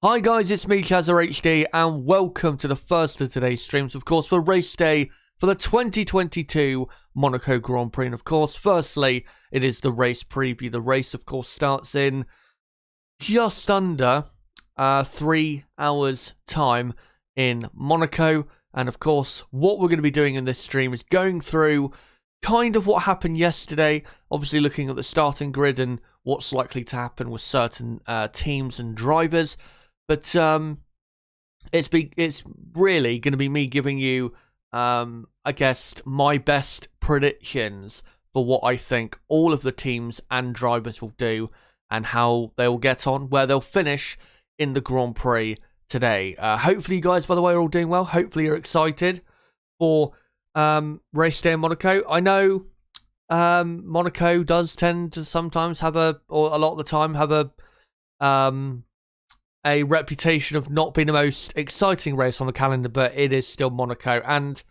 Hi guys, it's me, Chazza HD, and welcome to the first of today's streams, of course, for race day for the 2022 Monaco Grand Prix. And of course, firstly, it is the race preview. The race, of course, starts in just under 3 hours' time in Monaco. And of course, what we're going to be doing in this stream is going through kind of what happened yesterday, obviously looking at the starting grid and what's likely to happen with certain teams and drivers. But it's really going to be me giving you, I guess, my best predictions for what I think all of the teams and drivers will do and how they will get on, where they'll finish in the Grand Prix today. Hopefully you guys, by the way, are all doing well. Hopefully you're excited for race day in Monaco. I know Monaco does tend to sometimes have or a lot of the time have a reputation of not being the most exciting race on the calendar, but it is still Monaco. And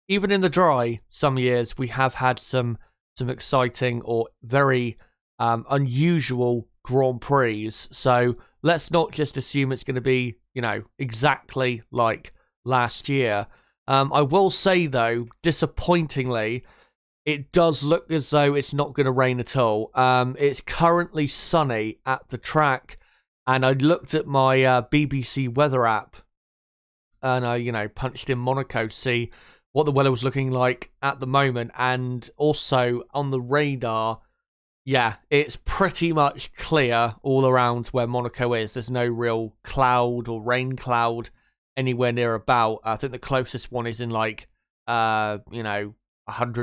even in the dry, some years we have had some exciting or very unusual Grand Prix. So let's not just assume it's going to be, exactly like last year. I will say, though, disappointingly, it does look as though it's not going to rain at all. It's currently sunny at the track. And I looked at my BBC weather app and I, punched in Monaco to see what the weather was looking like at the moment. And also on the radar, yeah, it's pretty much clear all around where Monaco is. There's no real cloud or rain cloud anywhere near about. I think the closest one is in 100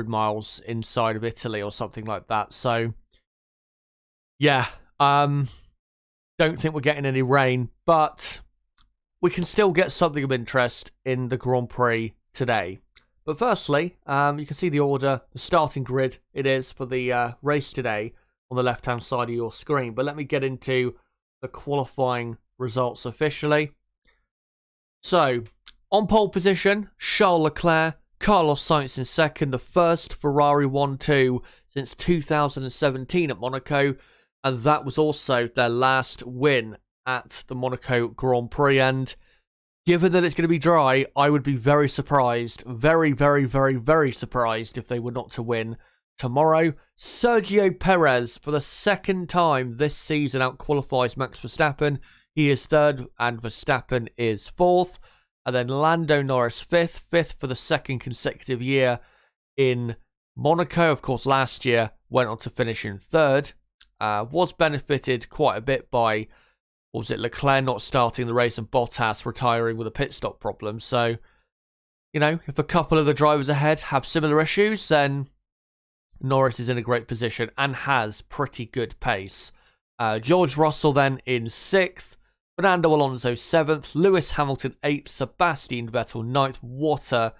miles inside of Italy or something like that. So, yeah, don't think we're getting any rain, but we can still get something of interest in the Grand Prix today. But firstly, you can see the order, the starting grid it is for the race today on the left-hand side of your screen. But let me get into the qualifying results officially. So, on pole position, Charles Leclerc, Carlos Sainz in second, the first Ferrari 1-2 since 2017 at Monaco. And that was also their last win at the Monaco Grand Prix. And given that it's going to be dry, I would be very surprised, very, very, very, very surprised if they were not to win tomorrow. Sergio Perez, for the second time this season, outqualifies Max Verstappen. He is third and Verstappen is fourth. And then Lando Norris fifth for the second consecutive year in Monaco. Of course, last year went on to finish in third. Was benefited quite a bit by, Leclerc not starting the race and Bottas retiring with a pit stop problem. So, if a couple of the drivers ahead have similar issues, then Norris is in a great position and has pretty good pace. George Russell then in sixth, Fernando Alonso seventh, Lewis Hamilton eighth, Sebastian Vettel ninth. What a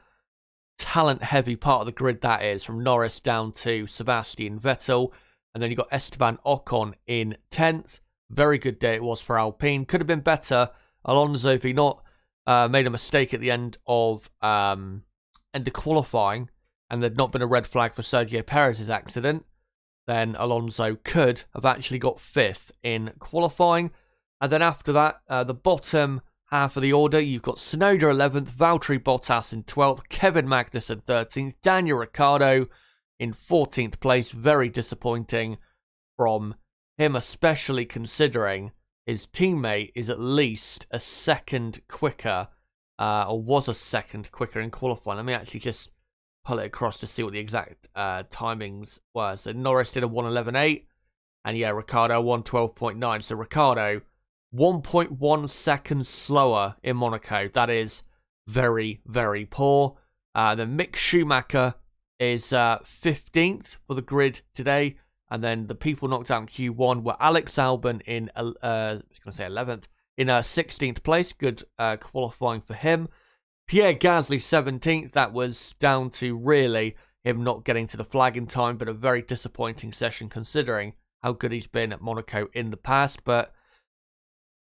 talent-heavy part of the grid that is, from Norris down to Sebastian Vettel. And then you got Esteban Ocon in 10th. Very good day it was for Alpine. Could have been better. Alonso, if he not made a mistake at the end of qualifying, and there'd not been a red flag for Sergio Perez's accident, then Alonso could have actually got 5th in qualifying. And then after that, the bottom half of the order, you've got Tsunoda 11th, Valtteri Bottas in 12th, Kevin Magnussen 13th, Daniel Ricciardo in 14th place. Very disappointing from him, especially considering his teammate is at least a second quicker, or was a second quicker in qualifying. Let me actually just pull it across to see what the exact timings were. So Norris did a 1:11.8, and yeah, Ricciardo 1:12.9. So Ricciardo 1.1 seconds slower in Monaco. That is very, very poor. Then Mick Schumacher is 15th for the grid today. And then the people knocked out in Q1 were Alex Albon in, 11th, in 16th place. Good qualifying for him. Pierre Gasly 17th. That was down to really him not getting to the flag in time, but a very disappointing session considering how good he's been at Monaco in the past. But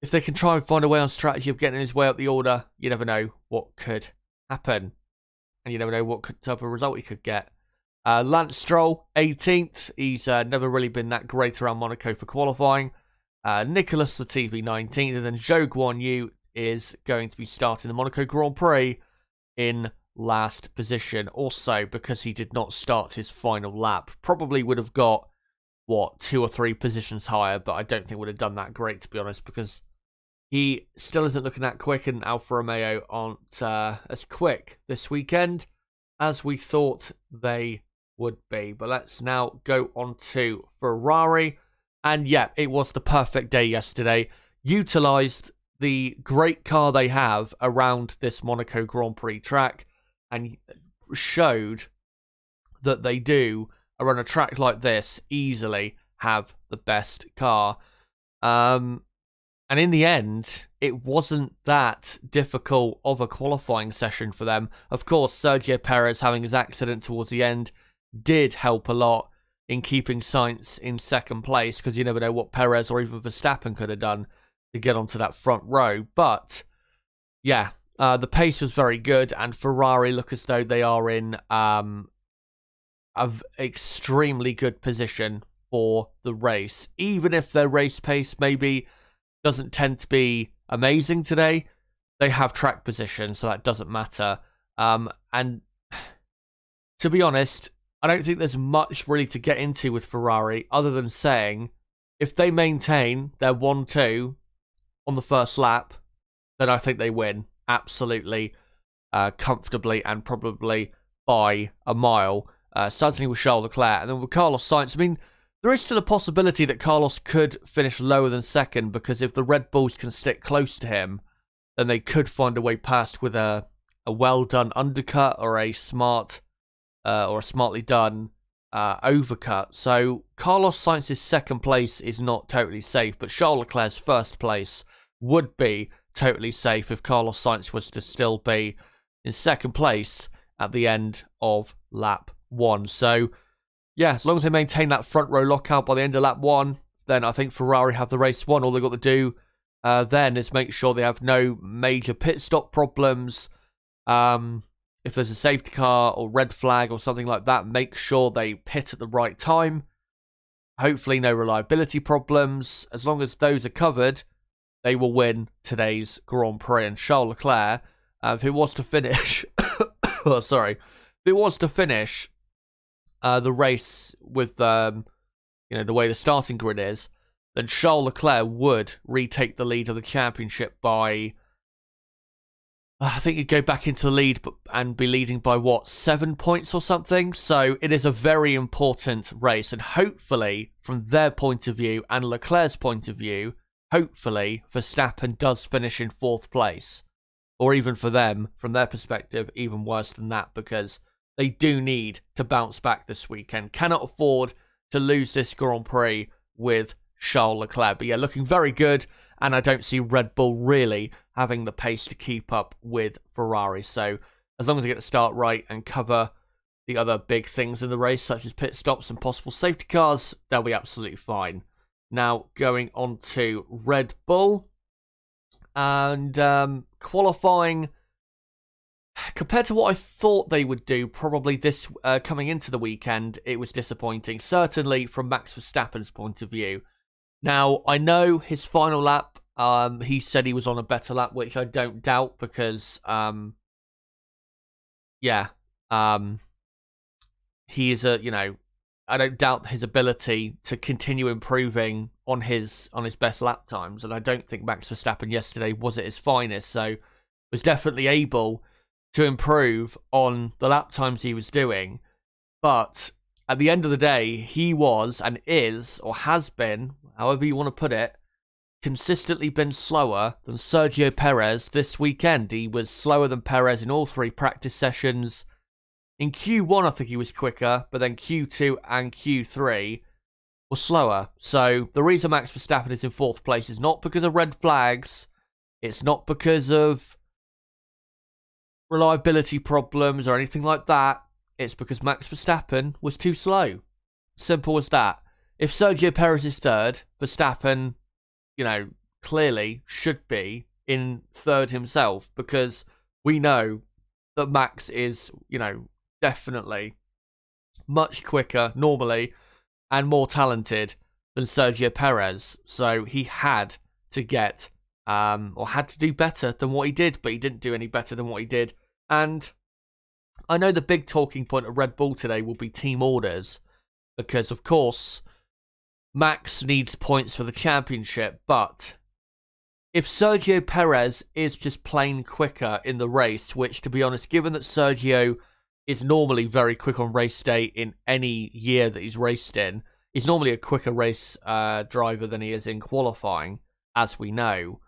if they can try and find a way on strategy of getting his way up the order, you never know what could happen. And you never know what type of result he could get. Lance Stroll, 18th. He's never really been that great around Monaco for qualifying. Nicholas Latifi 19th, and then Zhou Guanyu is going to be starting the Monaco Grand Prix in last position. Also, because he did not start his final lap, probably would have got, 2 or 3 positions higher, but I don't think would have done that great, to be honest, because he still isn't looking that quick, and Alfa Romeo aren't as quick this weekend as we thought they would be. But let's now go on to Ferrari. And yeah, it was the perfect day yesterday. Utilised the great car they have around this Monaco Grand Prix track and showed that they do, around a track like this, easily have the best car. And in the end, it wasn't that difficult of a qualifying session for them. Of course, Sergio Perez having his accident towards the end did help a lot in keeping Sainz in second place, because you never know what Perez or even Verstappen could have done to get onto that front row. But yeah, the pace was very good, and Ferrari look as though they are in an extremely good position for the race. Even if their race pace maybe doesn't tend to be amazing today, they have track position, so that doesn't matter. And to be honest, I don't think there's much really to get into with Ferrari, other than saying, if they maintain their 1-2 on the first lap, then I think they win absolutely comfortably, and probably by a mile. Certainly with Charles Leclerc, and then with Carlos Sainz, I mean, there is still a possibility that Carlos could finish lower than second, because if the Red Bulls can stick close to him, then they could find a way past with a well-done undercut or a smart or a smartly done overcut. So Carlos Sainz's second place is not totally safe, but Charles Leclerc's first place would be totally safe if Carlos Sainz was to still be in second place at the end of lap 1. So yeah, as long as they maintain that front row lockout by the end of lap 1, then I think Ferrari have the race won. All they've got to do then is make sure they have no major pit stop problems. If there's a safety car or red flag or something like that, make sure they pit at the right time. Hopefully no reliability problems. As long as those are covered, they will win today's Grand Prix. And Charles Leclerc, if it was to finish... oh, sorry. If it was to finish the race with the way the starting grid is, then Charles Leclerc would retake the lead of the championship by... I think he'd go back into the lead and be leading by, 7 points or something? So it is a very important race. And hopefully, from their point of view and Leclerc's point of view, hopefully Verstappen does finish in 4th place. Or even for them, from their perspective, even worse than that, because they do need to bounce back this weekend. Cannot afford to lose this Grand Prix with Charles Leclerc. But yeah, looking very good. And I don't see Red Bull really having the pace to keep up with Ferrari. So as long as they get the start right and cover the other big things in the race, such as pit stops and possible safety cars, they'll be absolutely fine. Now, going on to Red Bull. And qualifying, compared to what I thought they would do, probably this coming into the weekend, it was disappointing. Certainly from Max Verstappen's point of view. Now, I know his final lap, he said he was on a better lap, which I don't doubt, because, he is I don't doubt his ability to continue improving on his best lap times, and I don't think Max Verstappen yesterday was at his finest, so was definitely able to improve on the lap times he was doing, but at the end of the day, he was and is, or has been, however you want to put it, consistently been slower than Sergio Perez this weekend. He was slower than Perez in all 3 practice sessions. In Q1, I think he was quicker, but then Q2 and Q3 were slower. So the reason Max Verstappen is in 4th place is not because of red flags. It's not because of reliability problems or anything like that. It's because Max Verstappen was too slow. Simple as that. If Sergio Perez is 3rd, Verstappen, clearly should be in 3rd himself, because we know that Max is, definitely much quicker normally and more talented than Sergio Perez. So he had to get, or had to do better than what he did, but he didn't do any better than what he did. And I know the big talking point of Red Bull today will be team orders, because of course Max needs points for the championship, but if Sergio Perez is just plain quicker in the race, which, to be honest, given that Sergio is normally very quick on race day in any year that he's raced in, he's normally a quicker race driver than he is in qualifying, as we know.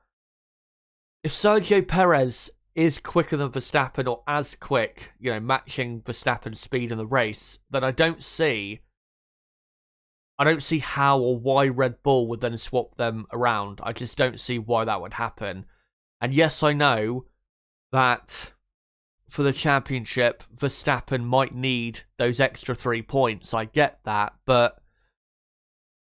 If Sergio Perez is quicker than Verstappen, or as quick, matching Verstappen's speed in the race, then I don't see how or why Red Bull would then swap them around. I just don't see why that would happen. And yes, I know that for the championship, Verstappen might need those extra 3 points. I get that. But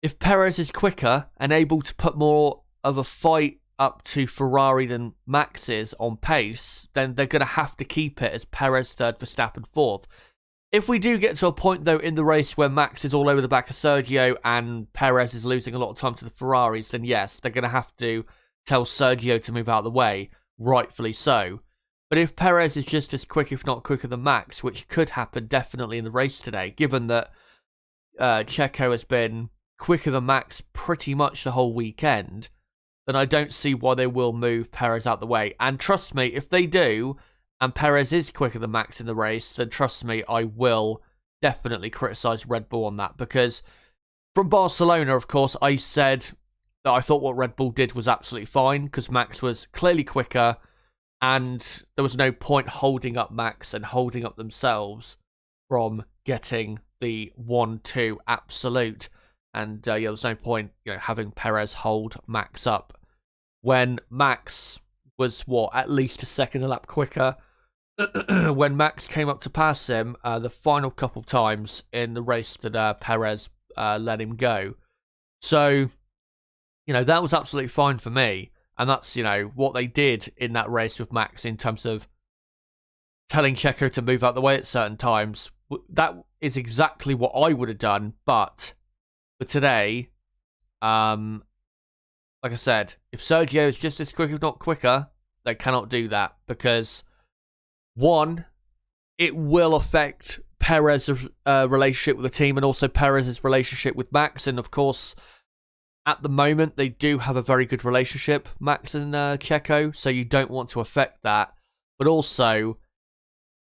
if Perez is quicker and able to put more of a fight up to Ferrari than Max is on pace, then they're going to have to keep it as Perez third, Verstappen fourth. If we do get to a point, though, in the race where Max is all over the back of Sergio and Perez is losing a lot of time to the Ferraris, then yes, they're going to have to tell Sergio to move out of the way, rightfully so. But if Perez is just as quick, if not quicker than Max, which could happen definitely in the race today, given that Checo has been quicker than Max pretty much the whole weekend, then I don't see why they will move Perez out the way. And trust me, if they do, and Perez is quicker than Max in the race, then trust me, I will definitely criticise Red Bull on that. Because from Barcelona, of course, I said that I thought what Red Bull did was absolutely fine, because Max was clearly quicker, and there was no point holding up Max and holding up themselves from getting the 1-2 absolute. And there was no point having Perez hold Max up when Max was, at least a second a lap quicker. When Max came up to pass him the final couple times in the race that Perez let him go. So, that was absolutely fine for me. And that's, what they did in that race with Max in terms of telling Checo to move out the way at certain times. That is exactly what I would have done. But for today, like I said, if Sergio is just as quick, if not quicker, they cannot do that. Because, one, it will affect Perez's relationship with the team and also Perez's relationship with Max. And, of course, at the moment, they do have a very good relationship, Max and Checo, so you don't want to affect that. But also,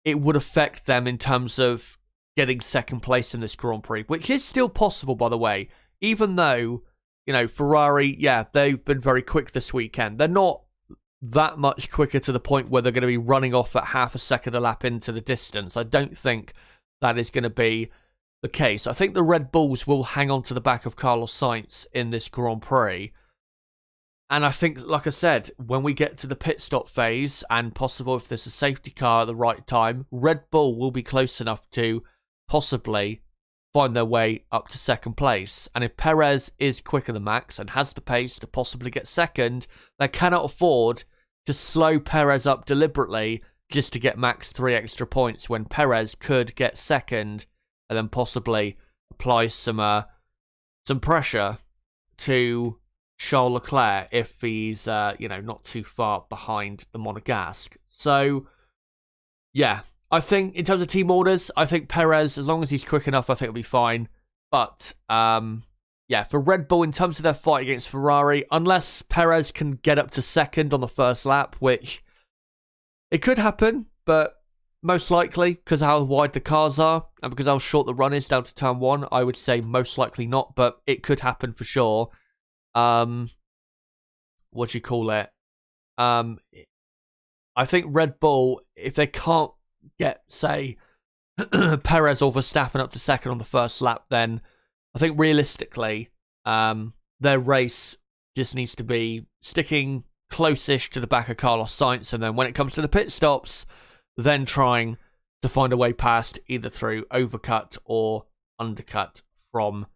it would affect them in terms of getting second place in this Grand Prix, which is still possible, by the way. Even though, Ferrari, they've been very quick this weekend. They're not that much quicker to the point where they're going to be running off at half a second a lap into the distance. I don't think that is going to be the case. I think the Red Bulls will hang on to the back of Carlos Sainz in this Grand Prix. And I think, like I said, when we get to the pit stop phase, and possible if there's a safety car at the right time, Red Bull will be close enough to possibly find their way up to second place. And if Perez is quicker than Max and has the pace to possibly get second, they cannot afford to slow Perez up deliberately just to get Max 3 extra points when Perez could get second and then possibly apply some pressure to Charles Leclerc if he's not too far behind the Monegasque. So yeah, I think in terms of team orders, I think Perez, as long as he's quick enough, I think it'll be fine. But for Red Bull, in terms of their fight against Ferrari, unless Perez can get up to second on the first lap, which it could happen, but most likely, because of how wide the cars are, and because how short the run is down to turn 1, I would say most likely not, but it could happen for sure. I think Red Bull, if they can't get, say, Perez or Verstappen up to second on the first lap, then I think realistically, their race just needs to be sticking close-ish to the back of Carlos Sainz, and then when it comes to the pit stops, then trying to find a way past either through overcut or undercut from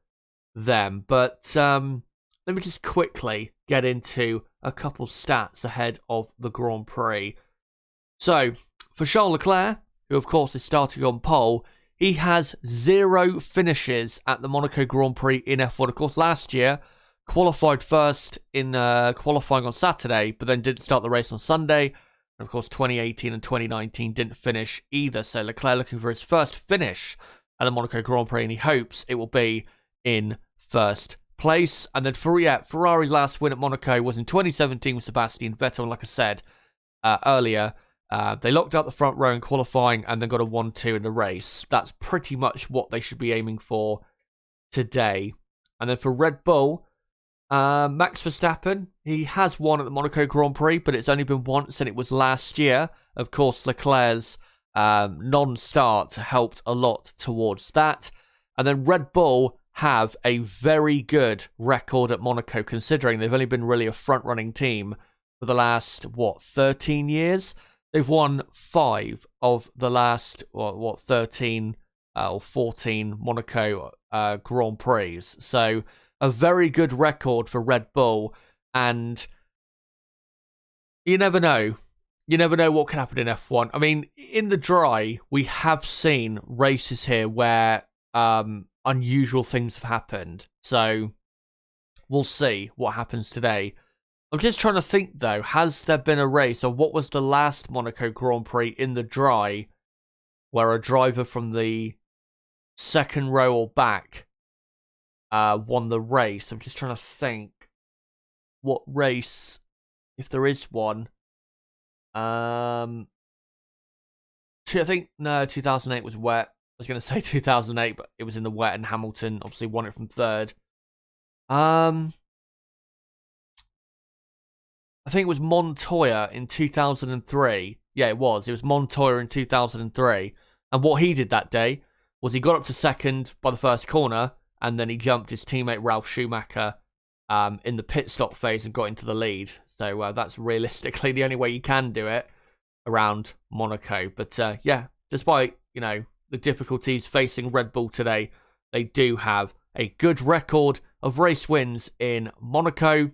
them. But let me just quickly get into a couple stats ahead of the Grand Prix. So, for Charles Leclerc, who of course is starting on pole, he has 0 finishes at the Monaco Grand Prix in F1. Of course, last year, qualified first in qualifying on Saturday, but then didn't start the race on Sunday. And of course, 2018 and 2019 didn't finish either. So Leclerc looking for his first finish at the Monaco Grand Prix, and he hopes it will be in first place. And then Ferrari's last win at Monaco was in 2017 with Sebastian Vettel. And like I said earlier, they locked up the front row in qualifying and then got a 1-2 in the race. That's pretty much what they should be aiming for today. And then for Red Bull, Max Verstappen, he has won at the Monaco Grand Prix, but it's only been once, and it was last year. Of course, Leclerc's non-start helped a lot towards that. And then Red Bull have a very good record at Monaco, considering they've only been really a front-running team for the last, 13 years? They've won 5 of the last, 13 or 14 Monaco Grand Prix. So a very good record for Red Bull, and you never know. You never know what can happen in F1. I mean, in the dry, we have seen races here where unusual things have happened. So we'll see what happens today. I'm just trying to think, though, has there been a race, or what was the last Monaco Grand Prix in the dry where a driver from the second row or back won the race? I'm just trying to think what race, if there is one. I think, no, 2008 was wet. I was going to say 2008, but it was in the wet, and Hamilton obviously won it from third. I think it was Montoya in 2003. Yeah, it was. It was Montoya in 2003. And what he did that day was he got up to second by the first corner, and then he jumped his teammate Ralf Schumacher in the pit stop phase and got into the lead. So that's realistically the only way you can do it around Monaco. But yeah, despite, the difficulties facing Red Bull today, they do have a good record of race wins in Monaco.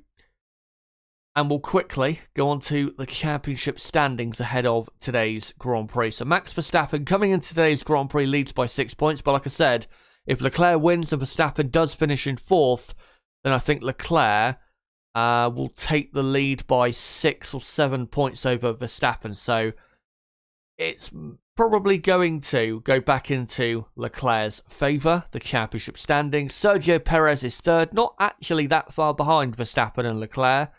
And we'll quickly go on to the championship standings ahead of today's Grand Prix. So Max Verstappen coming into today's Grand Prix leads by 6 points. But like I said, if Leclerc wins and Verstappen does finish in 4th, then I think Leclerc will take the lead by 6 or 7 points over Verstappen. So it's probably going to go back into Leclerc's favour, the championship standings. Sergio Perez is 3rd, not actually that far behind Verstappen and Leclerc.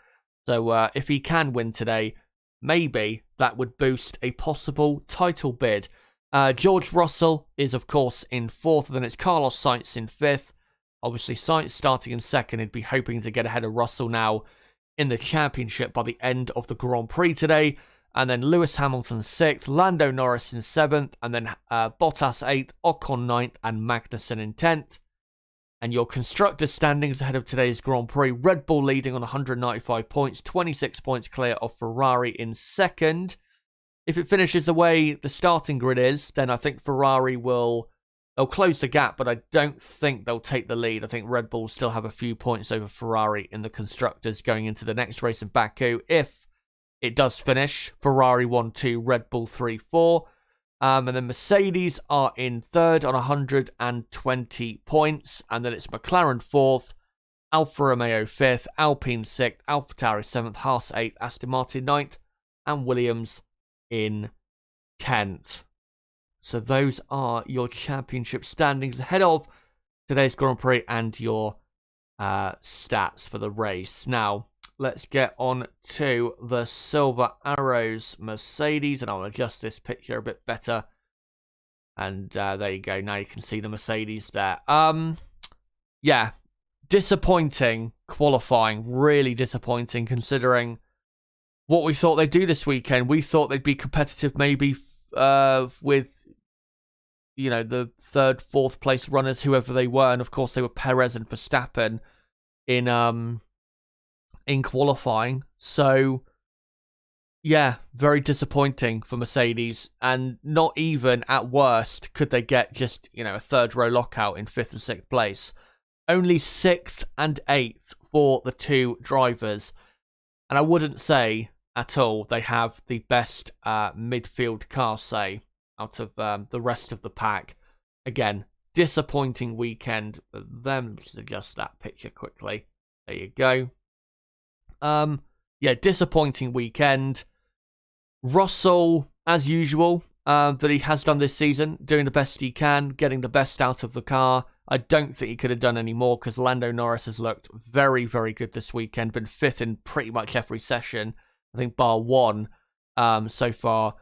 So if he can win today, maybe that would boost a possible title bid. George Russell is, of course, in 4th, and then it's Carlos Sainz in 5th. Obviously, Sainz starting in 2nd. He'd be hoping to get ahead of Russell now in the championship by the end of the Grand Prix today. And then Lewis Hamilton 6th, Lando Norris in 7th, and then Bottas 8th, Ocon 9th, and Magnussen in 10th. And your constructor standings ahead of today's Grand Prix. Red Bull leading on 195 points, 26 points clear of Ferrari in 2nd. If it finishes the way the starting grid is, then I think Ferrari they'll close the gap, but I don't think they'll take the lead. I think Red Bull still have a few points over Ferrari in the constructors going into the next race in Baku. If it does finish, Ferrari 1-2, Red Bull 3-4. And then Mercedes are in 3rd on 120 points. And then it's McLaren 4th, Alfa Romeo 5th, Alpine 6th, AlphaTauri 7th, Haas 8th, Aston Martin 9th, and Williams in 10th. So those are your championship standings ahead of today's Grand Prix and your stats for the race. Now, let's get on to the Silver Arrows Mercedes, and I'll adjust this picture a bit better. And there you go. Now you can see the Mercedes there. Yeah, disappointing qualifying. Really disappointing considering what we thought they'd do this weekend. We thought they'd be competitive maybe with, the 3rd, 4th place runners, whoever they were. And of course, they were Perez and Verstappen in qualifying. So yeah, very disappointing for Mercedes, and not even at worst could they get just a 3rd row lockout in 5th and 6th place. Only 6th and 8th for the 2 drivers, and I wouldn't say at all they have the best midfield car, say, out of the rest of the pack. again, disappointing weekend for them. Just adjust that picture quickly. There you go. Yeah, disappointing weekend. Russell, as usual, that he has done this season, doing the best he can, getting the best out of the car. I don't think he could have done any more because Lando Norris has looked very, very good this weekend. Been fifth in pretty much every session. I think bar one so far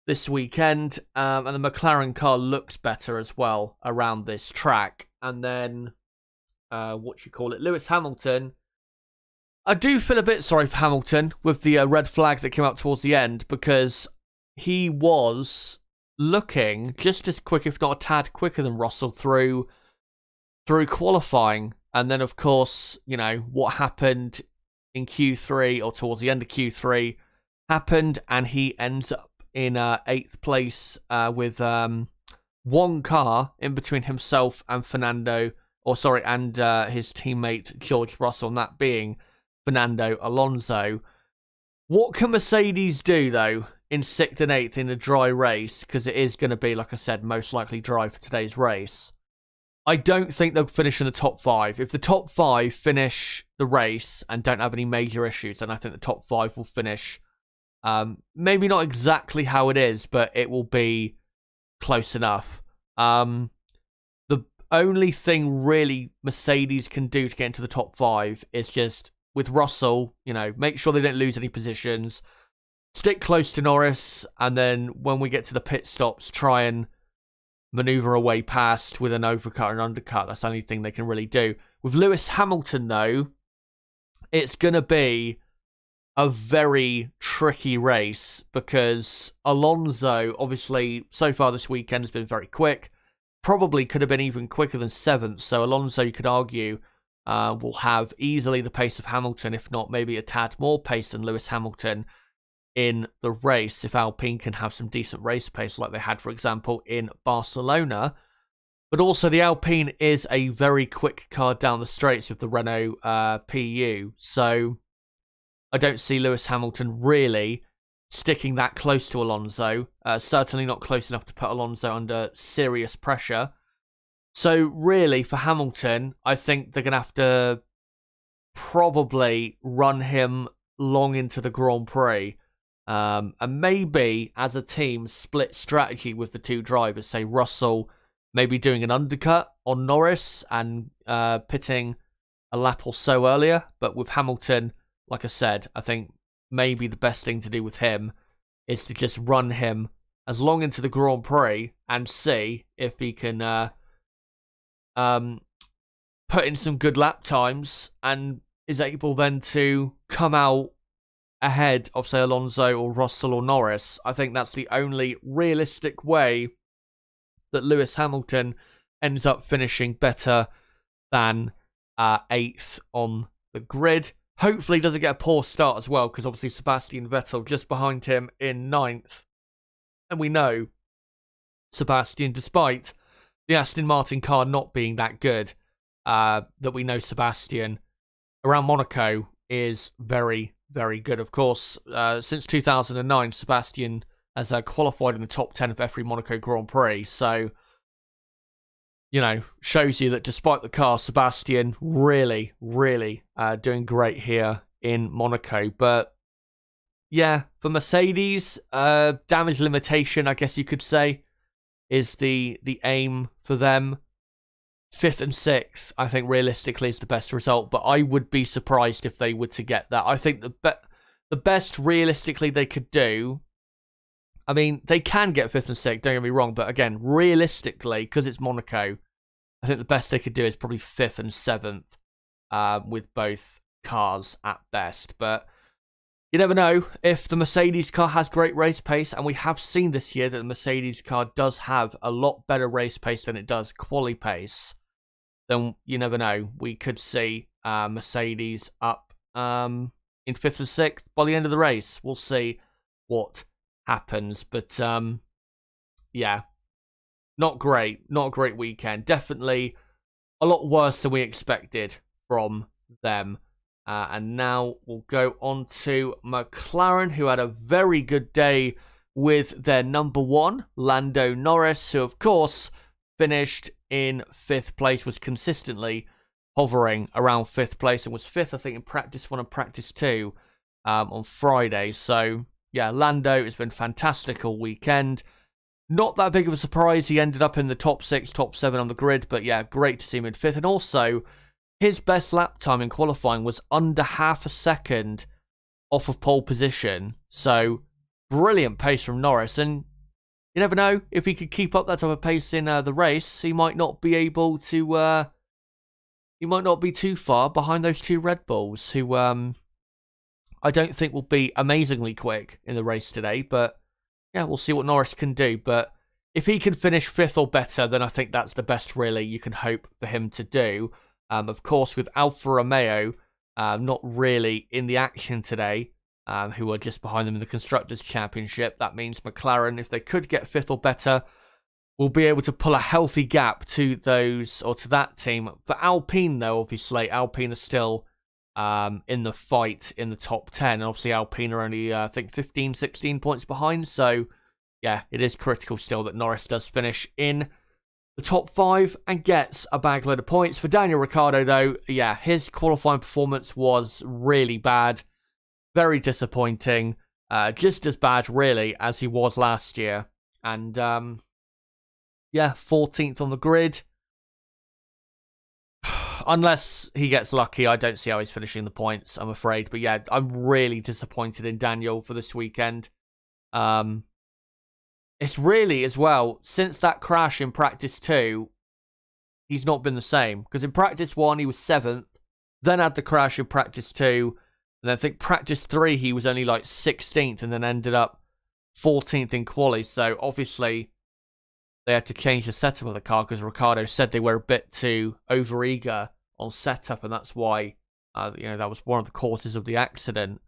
this weekend. And the McLaren car looks better as well around this track. And then, Lewis Hamilton. I do feel a bit sorry for Hamilton with the red flag that came up towards the end because he was looking just as quick, if not a tad quicker than Russell through qualifying. And then, of course, you know, what happened in Q3 or towards the end of Q3 happened and he ends up in 8th place with one car in between himself and his teammate George Russell, and that being Fernando Alonso. What can Mercedes do, though, in 6th and 8th in a dry race? Because it is going to be, like I said, most likely dry for today's race. I don't think they'll finish in the top 5. If the top 5 finish the race and don't have any major issues, then I think the top 5 will finish. Maybe not exactly how it is, but it will be close enough. The only thing really Mercedes can do to get into the top 5 is just, with Russell, you know, make sure they don't lose any positions, stick close to Norris, and then when we get to the pit stops, try and maneuver away past with an overcut and undercut. That's the only thing they can really do. With Lewis Hamilton, though, it's going to be a very tricky race because Alonso, obviously, so far this weekend has been very quick. Probably could have been even quicker than 7th. So Alonso, you could argue, will have easily the pace of Hamilton, if not maybe a tad more pace than Lewis Hamilton in the race, if Alpine can have some decent race pace like they had, for example, in Barcelona. But also the Alpine is a very quick car down the straights with the Renault PU. So I don't see Lewis Hamilton really sticking that close to Alonso. Certainly not close enough to put Alonso under serious pressure. So really, for Hamilton, I think they're going to have to probably run him long into the Grand Prix. And maybe, as a team, split strategy with the two drivers. Say Russell maybe doing an undercut on Norris and pitting a lap or so earlier. But with Hamilton, like I said, I think maybe the best thing to do with him is to just run him as long into the Grand Prix and see if he can put in some good lap times and is able then to come out ahead of, say, Alonso or Russell or Norris. I think that's the only realistic way that Lewis Hamilton ends up finishing better than 8th on the grid. Hopefully he doesn't get a poor start as well, because obviously Sebastian Vettel just behind him in 9th. And we know Sebastian, despite the Aston Martin car not being that good, that we know Sebastian around Monaco is very, very good. Of course, since 2009, Sebastian has qualified in the top 10 of every Monaco Grand Prix. So, you know, shows you that despite the car, Sebastian really, really doing great here in Monaco. But yeah, for Mercedes, damage limitation, I guess you could say, is the aim for them. 5th and 6th, I think realistically is the best result, but I would be surprised if they were to get that. I think the best realistically they could do, I mean, they can get 5th and 6th, don't get me wrong, but again, realistically, because it's Monaco, I think the best they could do is probably 5th and 7th with both cars at best. But you never know. If the Mercedes car has great race pace, and we have seen this year that the Mercedes car does have a lot better race pace than it does quali pace, then you never know. We could see Mercedes up in 5th and 6th by the end of the race. We'll see what happens. But yeah, not great. Not a great weekend. Definitely a lot worse than we expected from them. And now we'll go on to McLaren, who had a very good day with their number one, Lando Norris, who, of course, finished in 5th place, was consistently hovering around 5th place, and was 5th, I think, in practice 1 and practice 2 on Friday. So, yeah, Lando has been fantastic all weekend. Not that big of a surprise. He ended up in the top 6, top 7 on the grid, but yeah, great to see him in 5th. And also, his best lap time in qualifying was under half a second off of pole position. So, brilliant pace from Norris. And you never know, if he could keep up that type of pace in the race, he might not be able to... he might not be too far behind those 2 Red Bulls, who I don't think will be amazingly quick in the race today. But yeah, we'll see what Norris can do. But if he can finish 5th or better, then I think that's the best, really, you can hope for him to do. Of course, with Alfa Romeo not really in the action today, who are just behind them in the Constructors' Championship, that means McLaren, if they could get 5th or better, will be able to pull a healthy gap to those, or to that team. For Alpine, though, obviously, Alpine are still in the fight in the top 10. And obviously, Alpine are only, I think, 15, 16 points behind. So, yeah, it is critical still that Norris does finish in the top 5 and gets a bag load of points. For Daniel Ricciardo, though, yeah, his qualifying performance was really bad. Very disappointing. Just as bad, really, as he was last year. And, yeah, 14th on the grid. Unless he gets lucky, I don't see how he's finishing the points, I'm afraid. But yeah, I'm really disappointed in Daniel for this weekend. It's really, as well, since that crash in practice 2, he's not been the same. Because in practice 1, he was 7th. Then had the crash in practice 2. And then I think practice 3, he was only like 16th. And then ended up 14th in quali. So obviously, they had to change the setup of the car. Because Ricciardo said they were a bit too overeager on setup. And that's why, that was one of the causes of the accident.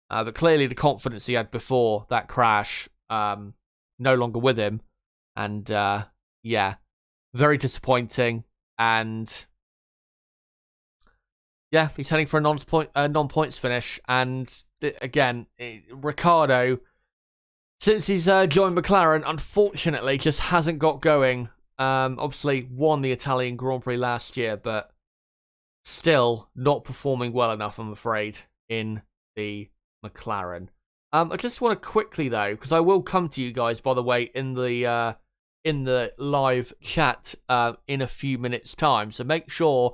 But clearly, the confidence he had before that crash... no longer with him, and yeah, very disappointing. And yeah, he's heading for a non-points finish. And again, Ricciardo, since he's joined McLaren, unfortunately, just hasn't got going. Obviously, won the Italian Grand Prix last year, but still not performing well enough, I'm afraid, in the McLaren. I just want to quickly, though, because I will come to you guys, by the way, in the live chat in a few minutes' time. So make sure,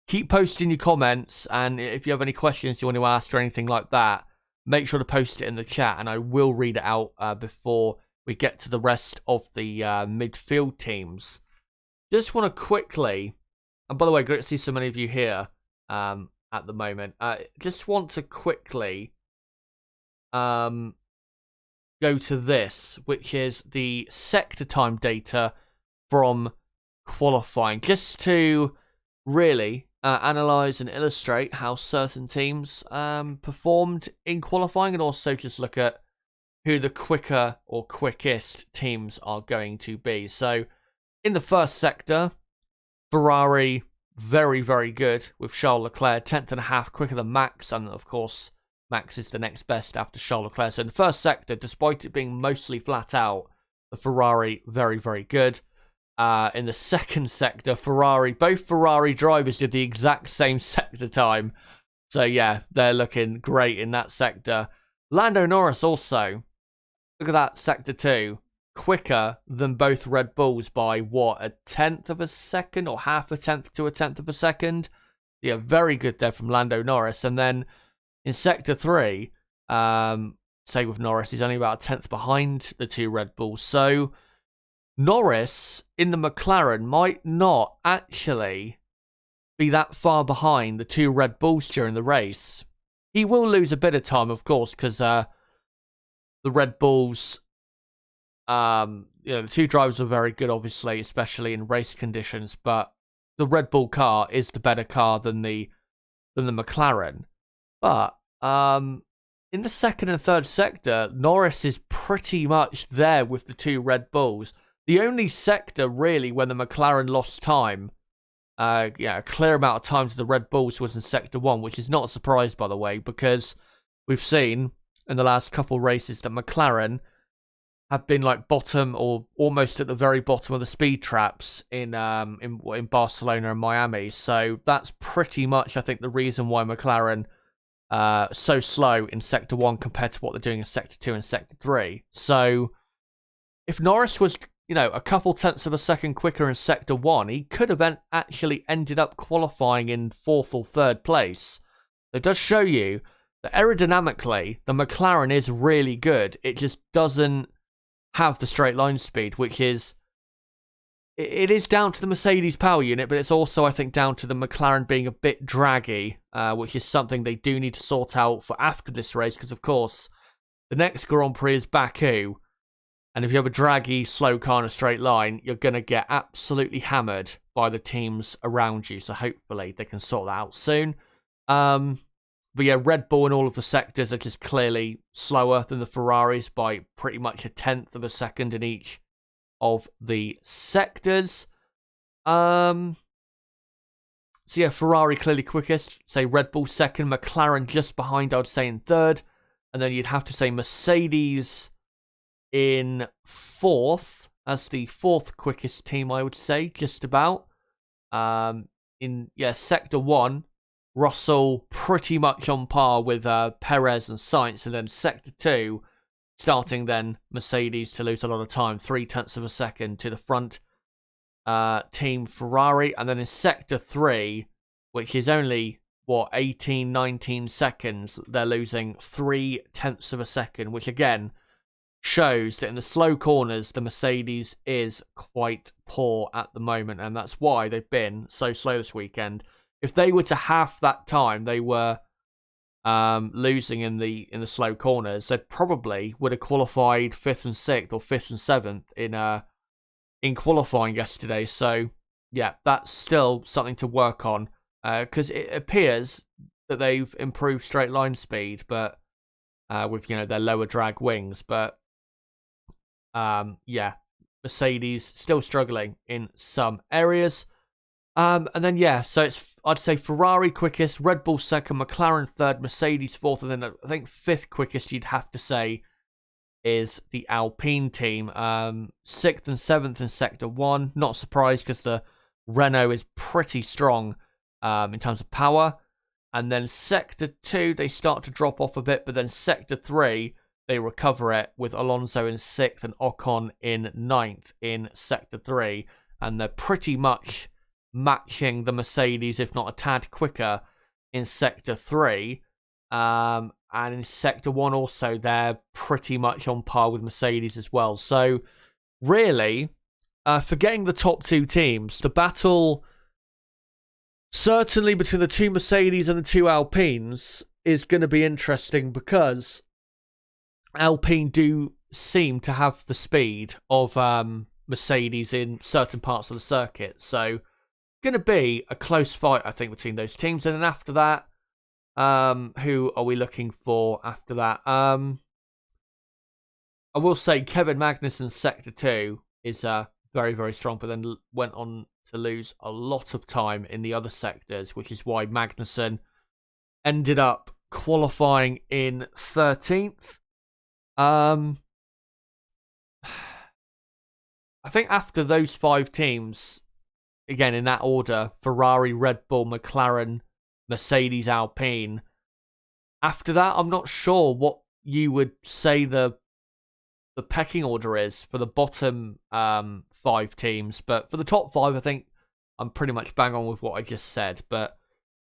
keep posting your comments, and if you have any questions you want to ask or anything like that, make sure to post it in the chat, and I will read it out before we get to the rest of the midfield teams. Just want to quickly, and by the way, great to see so many of you here at the moment. Just want to quickly... go to this, which is the sector time data from qualifying, just to really analyze and illustrate how certain teams performed in qualifying, and also just look at who the quicker or quickest teams are going to be. So in the first sector, Ferrari, very, very good with Charles Leclerc, 10th and a half quicker than Max, and of course Max is the next best after Charles Leclerc. So in the first sector, despite it being mostly flat out, the Ferrari, very, very good. In the second sector, both Ferrari drivers did the exact same sector time. So yeah, they're looking great in that sector. Lando Norris also, look at that, sector 2, quicker than both Red Bulls by, what, a 1/10 of a second, or half a 1/10 to a 1/10 of a second? Yeah, very good there from Lando Norris. And then in Sector 3, say with Norris, he's only about a 1/10 behind the 2 Red Bulls. So Norris in the McLaren might not actually be that far behind the 2 Red Bulls during the race. He will lose a bit of time, of course, because the Red Bulls, the 2 drivers are very good, obviously, especially in race conditions. But the Red Bull car is the better car than the McLaren. But in the second and third sector, Norris is pretty much there with the 2 Red Bulls. The only sector, really, when the McLaren lost time, a clear amount of time to the Red Bulls, was in Sector 1, which is not a surprise, by the way, because we've seen in the last couple of races that McLaren have been like bottom or almost at the very bottom of the speed traps in Barcelona and Miami. So that's pretty much, I think, the reason why McLaren so slow in Sector 1 compared to what they're doing in Sector 2 and Sector 3. So if Norris was, a couple tenths of a second quicker in Sector 1, he could have actually ended up qualifying in 4th or 3rd place. It does show you that aerodynamically, the McLaren is really good. It just doesn't have the straight line speed, which is... It is down to the Mercedes power unit, but it's also, I think, down to the McLaren being a bit draggy, which is something they do need to sort out for after this race, because, of course, the next Grand Prix is Baku, and if you have a draggy, slow car in a straight line, you're going to get absolutely hammered by the teams around you, so hopefully they can sort that out soon. But yeah, Red Bull in all of the sectors are just clearly slower than the Ferraris by pretty much a tenth of a second in each of the sectors. So yeah, Ferrari clearly quickest. Say Red Bull second, McLaren just behind, I would say, in third. And then you'd have to say Mercedes in fourth as the fourth quickest team, I would say, just about. Sector 1, Russell pretty much on par with Perez and Sainz. And then Sector 2, starting then Mercedes to lose a lot of time, 0.3 of a second to the front team Ferrari. And then in Sector 3, which is only, 18, 19 seconds, they're losing 0.3 of a second, which again shows that in the slow corners, the Mercedes is quite poor at the moment. And that's why they've been so slow this weekend. If they were to half that time they were losing in the slow corners, they probably would have qualified 5th and 6th or 5th and 7th in qualifying yesterday. So yeah, that's still something to work on, because it appears that they've improved straight line speed, but with their lower drag wings. But Mercedes still struggling in some areas. And then so I'd say Ferrari quickest, Red Bull second, McLaren third, Mercedes fourth, and then I think fifth quickest you'd have to say is the Alpine team. 6th and 7th in Sector 1. Not surprised because the Renault is pretty strong in terms of power. And then Sector 2 they start to drop off a bit, but then Sector 3 they recover it with Alonso in 6th and Ocon in 9th in Sector 3. And they're pretty much matching the Mercedes, if not a tad quicker, in Sector 3. And in Sector 1 also, they're pretty much on par with Mercedes as well. So, really, forgetting the top two teams, the battle, certainly between the two Mercedes and the two Alpines, is going to be interesting because Alpine do seem to have the speed of Mercedes in certain parts of the circuit. So, going to be a close fight, I think, between those teams. And then after that, who are we looking for after that? I will say Kevin Magnussen's Sector 2 is very, very strong, but then went on to lose a lot of time in the other sectors, which is why Magnussen ended up qualifying in 13th. I think after those 5 teams, again, in that order, Ferrari, Red Bull, McLaren, Mercedes, Alpine. After that, I'm not sure what you would say the pecking order is for the bottom 5 teams. But for the top 5, I think I'm pretty much bang on with what I just said. But,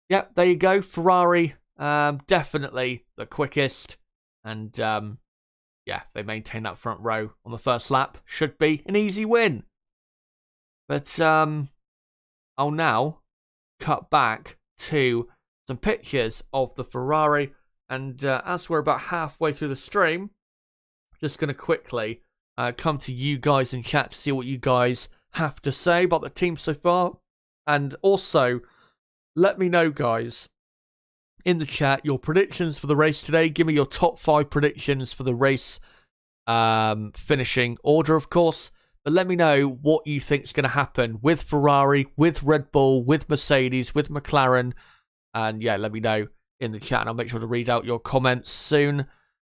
yeah, there you go. Ferrari, definitely the quickest. And, they maintain that front row on the first lap. Should be an easy win. But, I'll now cut back to some pictures of the Ferrari. And as we're about halfway through the stream, just going to quickly come to you guys in chat to see what you guys have to say about the team so far. And also, let me know, guys, in the chat, your predictions for the race today. Give me your top 5 predictions for the race finishing order, of course. But let me know what you think is going to happen with Ferrari, with Red Bull, with Mercedes, with McLaren. And yeah, let me know in the chat and I'll make sure to read out your comments soon.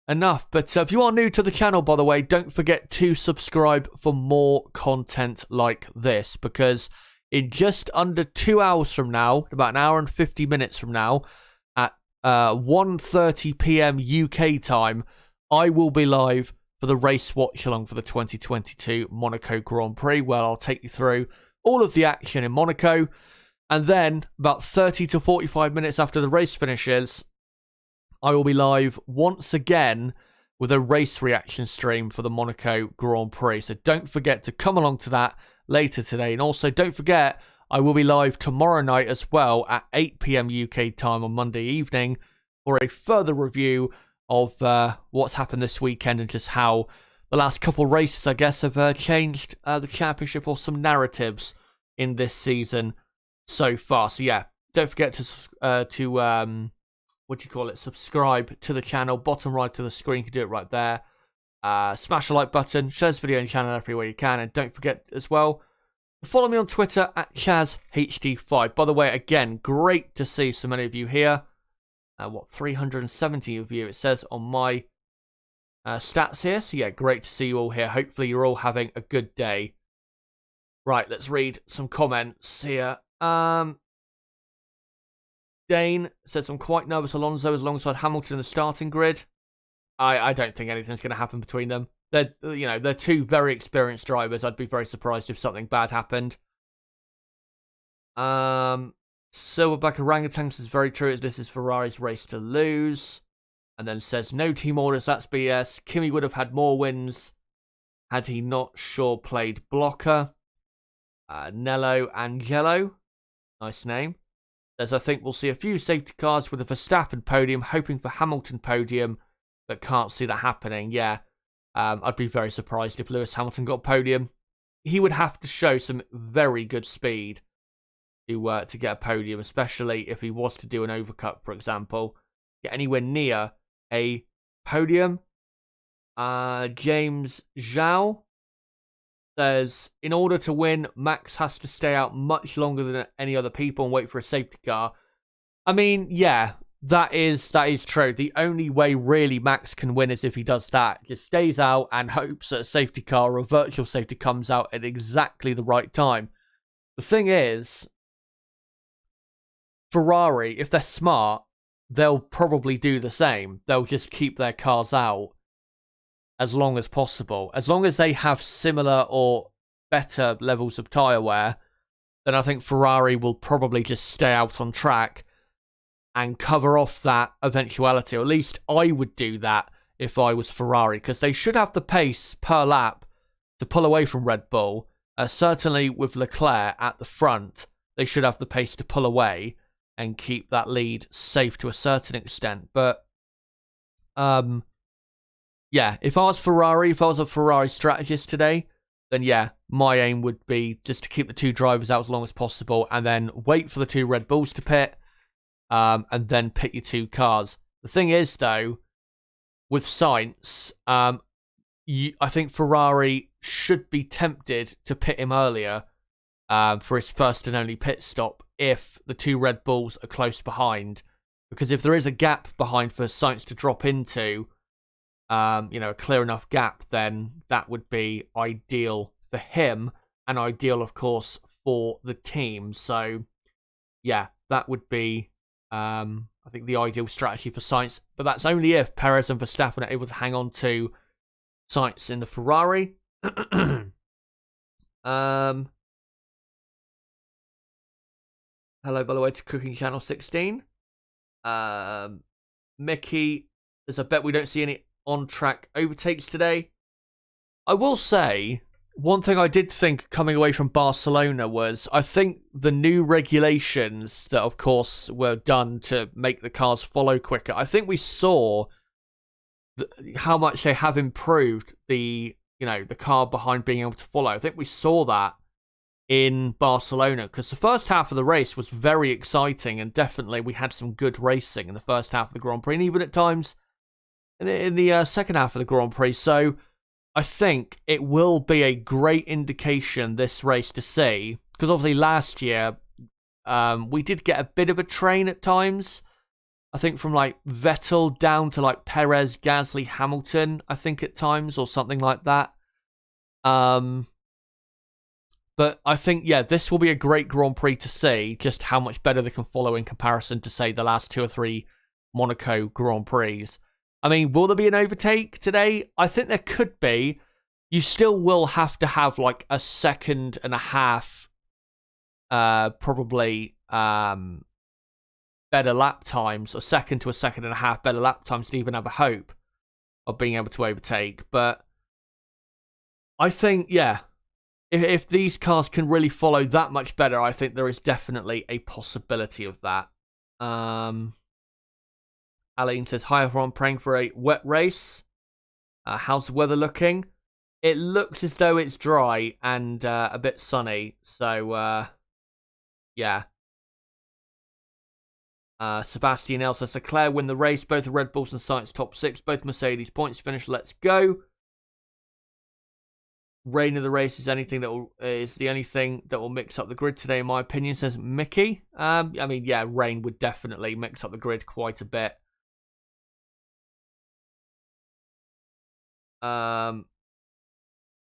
enough. But if you are new to the channel, by the way, don't forget to subscribe for more content like this, because in just under 2 hours from now, about an hour and 50 minutes from now, at 1:30 p.m. UK time, I will be live for the race watch along for the 2022 Monaco Grand Prix, where I'll take you through all of the action in Monaco. And then about 30 to 45 minutes after the race finishes, I will be live once again with a race reaction stream for the Monaco Grand Prix. So don't forget to come along to that later today. And also don't forget, I will be live tomorrow night as well at 8 p.m. UK time on Monday evening for a further review of what's happened this weekend and just how the last couple races, I guess, have changed the championship or some narratives in this season so far. So yeah, don't forget to subscribe to the channel. Bottom right of the screen, you can do it right there. Smash the like button, share this video and channel everywhere you can, and don't forget as well, follow me on Twitter at ChazHD5. By the way, again, great to see so many of you here. 370 of you, it says on my stats here. So yeah, great to see you all here. Hopefully you're all having a good day. Right, let's read some comments here. Dane says, I'm quite nervous Alonso is alongside Hamilton in the starting grid. I don't think anything's going to happen between them. They're two very experienced drivers. I'd be very surprised if something bad happened. Silverback Orangutan says, very true. This is Ferrari's race to lose. And then says, no team orders. That's BS. Kimi would have had more wins had he not played blocker. Nello Angelo, nice name. Says, I think we'll see a few safety cars with a Verstappen podium, hoping for Hamilton podium, but can't see that happening. Yeah, I'd be very surprised if Lewis Hamilton got podium. He would have to show some very good speed to get a podium, especially if he was to do an overcut, for example. Get anywhere near a podium. James Zhao says, in order to win, Max has to stay out much longer than any other people and wait for a safety car. I mean, yeah, that is true. The only way really Max can win is if he does that. Just stays out and hopes that a safety car or a virtual safety comes out at exactly the right time. The thing is, Ferrari, if they're smart, they'll probably do the same. They'll just keep their cars out as long as possible. As long as they have similar or better levels of tyre wear, then I think Ferrari will probably just stay out on track and cover off that eventuality. Or at least I would do that if I was Ferrari, because they should have the pace per lap to pull away from Red Bull. Certainly with Leclerc at the front, they should have the pace to pull away and keep that lead safe to a certain extent. But yeah, if I was Ferrari, if I was a Ferrari strategist today, then yeah, my aim would be just to keep the two drivers out as long as possible and then wait for the two Red Bulls to pit, and then pit your two cars. The thing is, though, with Sainz, I think Ferrari should be tempted to pit him earlier for his first and only pit stop if the two Red Bulls are close behind. Because if there is a gap behind for Sainz to drop into, a clear enough gap, then that would be ideal for him and ideal, of course, for the team. So, yeah, that would be, I think, the ideal strategy for Sainz. But that's only if Perez and Verstappen are able to hang on to Sainz in the Ferrari. Hello, by the way, to Cooking Channel 16. Mickey, there's a bet we don't see any on-track overtakes today. I will say, one thing I did think coming away from Barcelona was, I think the new regulations that, of course, were done to make the cars follow quicker, I think we saw how much they have improved the car behind being able to follow. I think we saw that in Barcelona, because the first half of the race was very exciting, and definitely we had some good racing in the first half of the Grand Prix, and even at times in the second half of the Grand Prix. So I think it will be a great indication this race to see, because obviously last year we did get a bit of a train at times. I think from like Vettel down to like Perez, Gasly, Hamilton, I think at times, or something like that. But I think, yeah, this will be a great Grand Prix to see just how much better they can follow in comparison to, say, the last 2 or 3 Monaco Grand Prix. I mean, will there be an overtake today? I think there could be. You still will have to have like a second and a half, probably better lap times, a second to a second and a half better lap times to even have a hope of being able to overtake. But I think, yeah, if these cars can really follow that much better, I think there is definitely a possibility of that. Aline says, hi everyone, praying for a wet race. How's the weather looking? It looks as though it's dry and a bit sunny. So, yeah. Sebastian L says, Leclerc win the race. Both the Red Bulls and Sainz top 6. Both Mercedes points finish. Let's go. Rain of the race is the only thing that will mix up the grid today, in my opinion, says Mickey. I mean, yeah, rain would definitely mix up the grid quite a bit.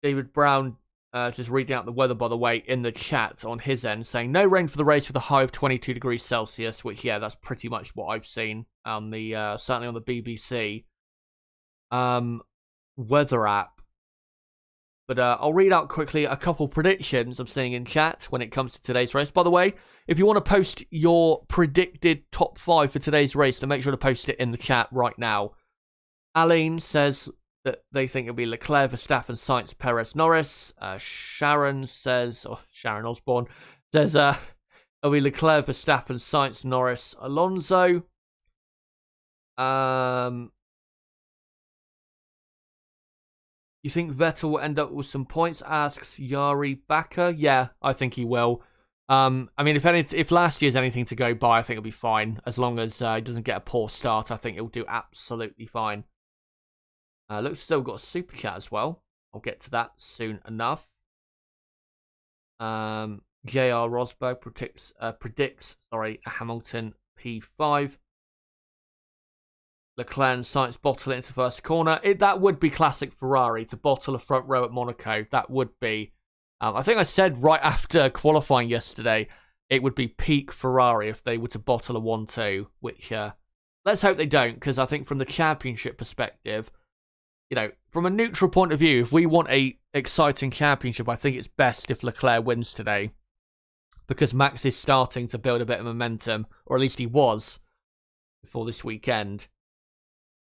David Brown just reading out the weather, by the way, in the chat on his end, saying no rain for the race with a high of 22 degrees Celsius, which, yeah, that's pretty much what I've seen on the certainly on the BBC weather app. But I'll read out quickly a couple predictions I'm seeing in chat when it comes to today's race. By the way, if you want to post your predicted top 5 for today's race, then make sure to post it in the chat right now. Aline says that they think it'll be Leclerc, Verstappen, Sainz, Perez, Norris. Sharon Osborne says it'll be Leclerc, Verstappen, Sainz, Norris, Alonso. You think Vettel will end up with some points? Asks Yari Bakker. Yeah, I think he will. I mean, if last year's anything to go by, I think it'll be fine. As long as he doesn't get a poor start, I think it'll do absolutely fine. Looks as though we've got a super chat as well. I'll get to that soon enough. J.R. Rosberg predicts a Hamilton P5. Leclerc and Sainz bottle it into first corner. That would be classic Ferrari to bottle a front row at Monaco. That would be. I think I said right after qualifying yesterday, it would be peak Ferrari if they were to bottle a 1-2, which let's hope they don't, because I think from the championship perspective, you know, from a neutral point of view, if we want a exciting championship, I think it's best if Leclerc wins today, because Max is starting to build a bit of momentum, or at least he was before this weekend.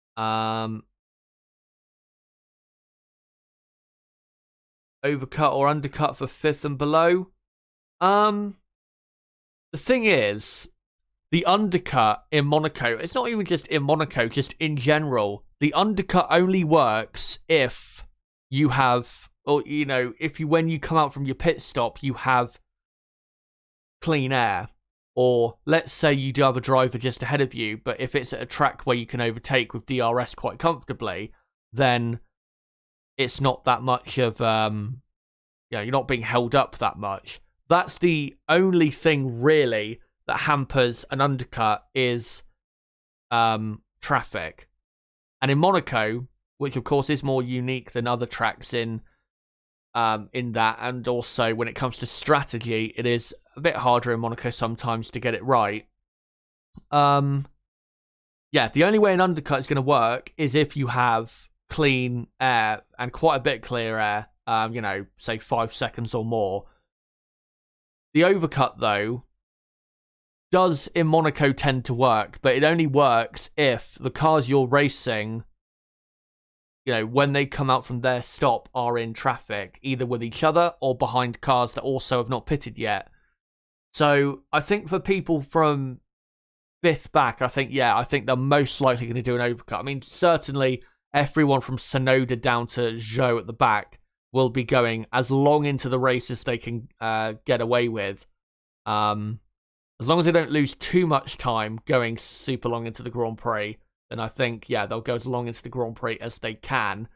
Overcut or undercut for 5th and below. The thing is, the undercut in Monaco, it's not even just in Monaco, just in general. The undercut only works if you have, or, you know, when you come out from your pit stop, you have clean air. Or let's say you do have a driver just ahead of you, but if it's at a track where you can overtake with DRS quite comfortably, then it's not that much of, you're not being held up that much. That's the only thing really that hampers an undercut is traffic. And in Monaco, which of course is more unique than other tracks in that, and also when it comes to strategy, it is a bit harder in Monaco sometimes to get it right. Yeah, the only way an undercut is going to work is if you have clean air and quite a bit clear air, say 5 seconds or more. The overcut, though, does in Monaco tend to work, but it only works if the cars you're racing, when they come out from their stop, are in traffic, either with each other or behind cars that also have not pitted yet. So I think for people from 5th back, I think they're most likely going to do an overcut. I mean, certainly everyone from Tsunoda down to Zhou at the back will be going as long into the race as they can get away with. As long as they don't lose too much time going super long into the Grand Prix, then I think, they'll go as long into the Grand Prix as they can.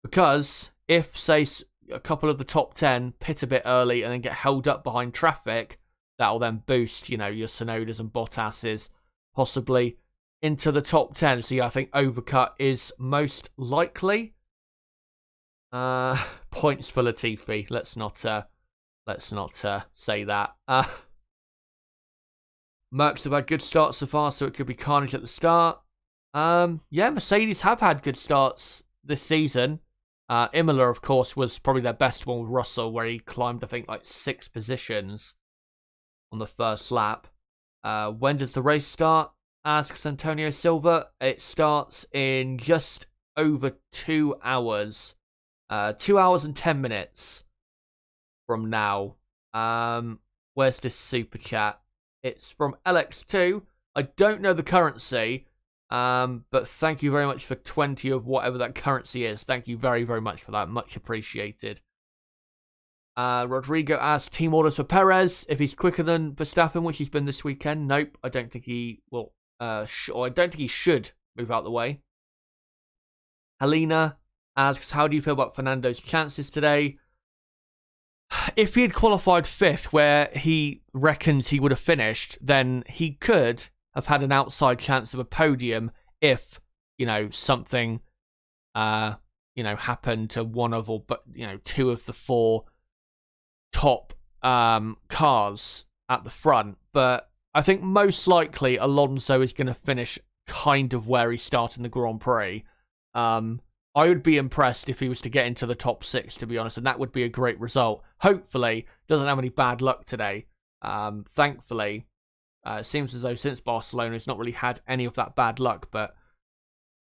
Because if, say, a couple of the top 10 pit a bit early and then get held up behind traffic, that'll then boost, your Tsunodas and Bottas's, possibly. into the top 10. So yeah, I think overcut is most likely. Points for Latifi. Let's not say that. Mercs have had good starts so far, so it could be carnage at the start. Yeah, Mercedes have had good starts this season. Imola, of course, was probably their best one with Russell, where he climbed, I think, like 6 positions on the first lap. When does the race start? Asks Antonio Silva. It starts in just over 2 hours. 2 hours and 10 minutes from now. Where's this super chat? It's from LX2. I don't know the currency, but thank you very much for 20 of whatever that currency is. Thank you very, very much for that. Much appreciated. Rodrigo asks team orders for Perez if he's quicker than Verstappen, which he's been this weekend. Nope, I don't think he will. I don't think he should move out the way. Helena asks, how do you feel about Fernando's chances today? If he had qualified 5th where he reckons he would have finished, then he could have had an outside chance of a podium if, something, happened to one of, or, but, 2 of the 4 top cars at the front. But I think most likely Alonso is going to finish kind of where he started in the Grand Prix. I would be impressed if he was to get into the top 6, to be honest, and that would be a great result. Hopefully, doesn't have any bad luck today. Thankfully, it seems as though since Barcelona, he's not really had any of that bad luck, but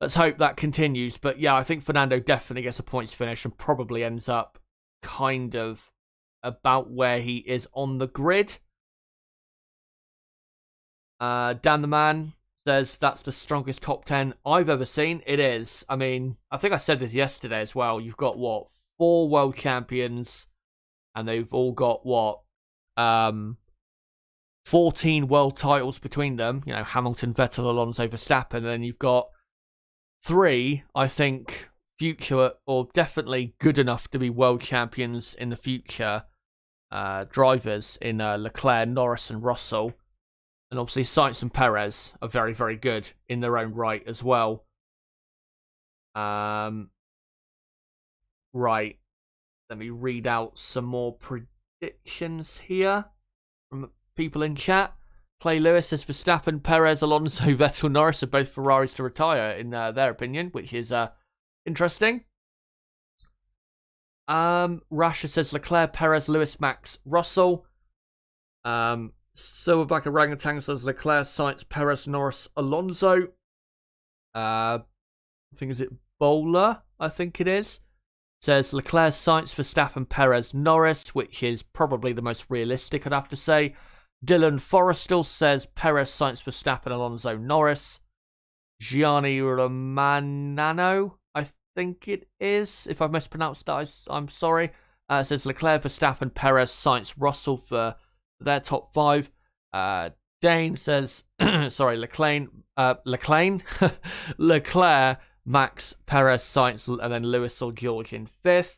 let's hope that continues. But yeah, I think Fernando definitely gets a points finish and probably ends up kind of about where he is on the grid. Dan the Man says that's the strongest top 10 I've ever seen. It is. I mean, I think I said this yesterday as well. You've got 4 world champions, and they've all got 14 world titles between them. Hamilton, Vettel, Alonso, Verstappen. And then you've got 3, I think, future or definitely good enough to be world champions in the future drivers in Leclerc, Norris, and Russell. And obviously, Sainz and Perez are very, very good in their own right as well. Right. Let me read out some more predictions here from people in chat. Clay Lewis says Verstappen, Perez, Alonso, Vettel, Norris are both Ferraris to retire, in their opinion, which is interesting. Rasha says Leclerc, Perez, Lewis, Max, Russell. Silverback Orangutan says Leclerc, Sainz, Perez, Norris, Alonso. I think is it Bowler? I think it is. Says Leclerc, Sainz, Verstappen, Perez, Norris, which is probably the most realistic, I'd have to say. Dylan Forrestal says Perez, Sainz, Verstappen, Alonso, Norris. Gianni Romanano, I think it is. If I've mispronounced that, I'm sorry. Says Leclerc, Verstappen, Perez, Sainz, Russell for their top 5. Dane says, sorry, Leclerc, Max, Perez, Sainz, and then Lewis or George in 5th.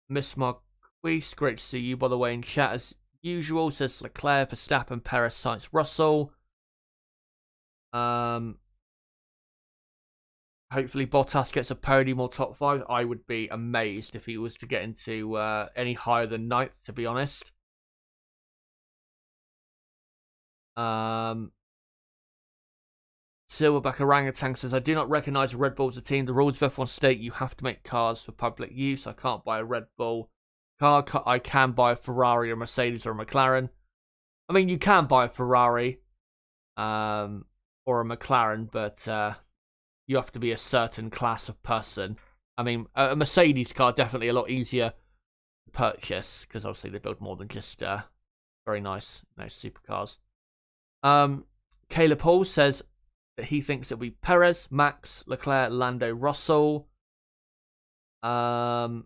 Miss Marquise, great to see you, by the way, in chat as usual. Says Leclerc, Verstappen, Perez, Sainz, Russell. Hopefully Bottas gets a podium or top 5. I would be amazed if he was to get into any higher than 9th, to be honest. Silverback Orangutan says, I do not recognise Red Bull as a team. The rules of F1 state you have to make cars for public use. I can't buy a Red Bull car. I can buy a Ferrari, or Mercedes, or a McLaren. I mean, you can buy a Ferrari or a McLaren, but you have to be a certain class of person. I mean, a Mercedes car definitely a lot easier to purchase, because obviously they build more than just very nice supercars. Caleb Hall says that he thinks it'll be Perez, Max, Leclerc, Lando, Russell. I'll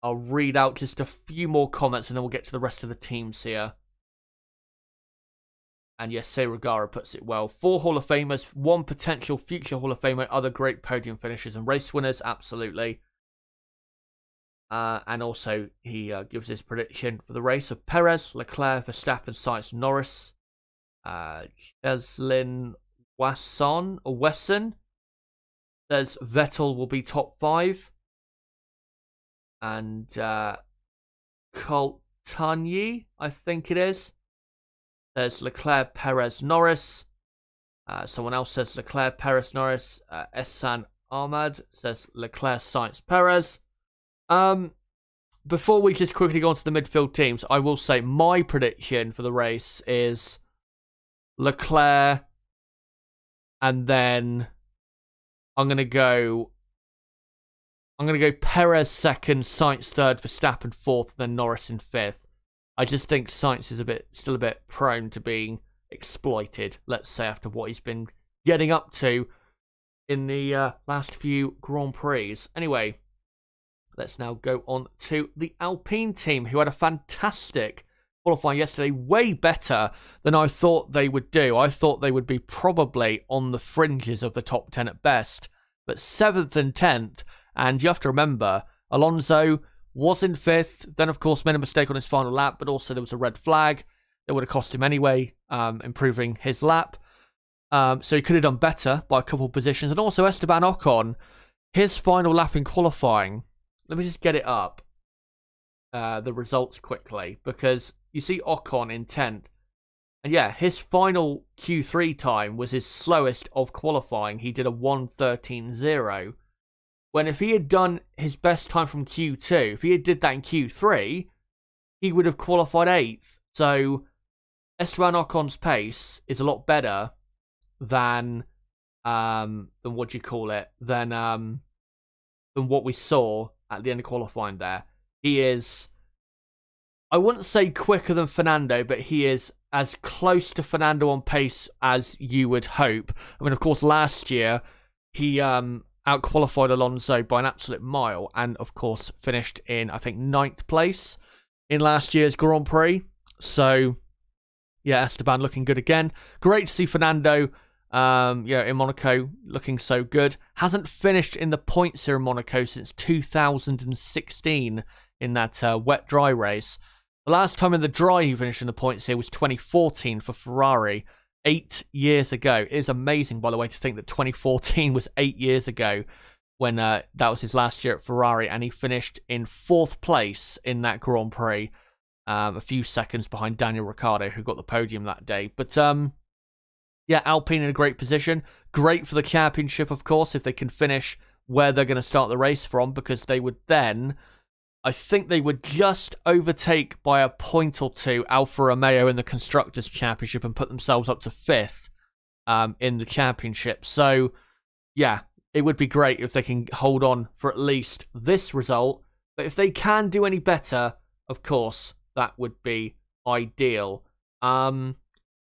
read out just a few more comments and then we'll get to the rest of the teams here. And yes, Serugara puts it well. 4 Hall of Famers, 1 potential future Hall of Famer, other great podium finishers and race winners, absolutely. And also, he gives his prediction for the race of Perez, Leclerc, Verstappen, Sainz, Norris. Cheslin Wesson says Vettel will be top 5. And Coltani, I think it is. There's Leclerc, Perez, Norris. Someone else says Leclerc, Perez, Norris. Ehsan Ahmad says Leclerc, Sainz, Perez. Before we just quickly go on to the midfield teams, I will say my prediction for the race is Leclerc, and then I'm gonna go Perez second, Sainz third, Verstappen fourth, then Norris in fifth. I just think Sainz is still a bit prone to being exploited, let's say, after what he's been getting up to in the last few Grand Prix. Anyway, let's now go on to the Alpine team, who had a fantastic qualifying yesterday, way better than I thought they would do. I thought they would be probably on the fringes of the top 10 at best, but 7th and 10th, and you have to remember, Alonso was in 5th, then of course made a mistake on his final lap, but also there was a red flag that would have cost him anyway, improving his lap. So he could have done better by a couple of positions. And also Esteban Ocon, his final lap in qualifying, let me just get it up, the results quickly, because you see Ocon in 10th. And yeah, his final Q3 time was his slowest of qualifying. He did a 1:13.0. When if he had done his best time from Q2, if he had did that in Q3, he would have qualified 8th. So Esteban Ocon's pace is a lot better than what do you call it? Than what we saw at the end of qualifying there. He is, I wouldn't say quicker than Fernando, but he is as close to Fernando on pace as you would hope. I mean, of course, last year he out-qualified Alonso by an absolute mile, and of course finished in, I think, 9th place in last year's Grand Prix. So yeah, Esteban looking good again. Great to see Fernando in Monaco looking so good. Hasn't finished in the points here in Monaco since 2016 in that wet dry race. The last time in the dry he finished in the points here was 2014 for Ferrari, 8 years ago. It is amazing, by the way, to think that 2014 was 8 years ago when that was his last year at Ferrari, and he finished in 4th place in that Grand Prix, a few seconds behind Daniel Ricciardo, who got the podium that day. But yeah, Alpine in a great position. Great for the championship, of course, if they can finish where they're going to start the race from, because they would then, I think they would just overtake by a point or two Alfa Romeo in the Constructors' Championship and put themselves up to 5th in the championship. So, yeah, it would be great if they can hold on for at least this result. But if they can do any better, of course, that would be ideal.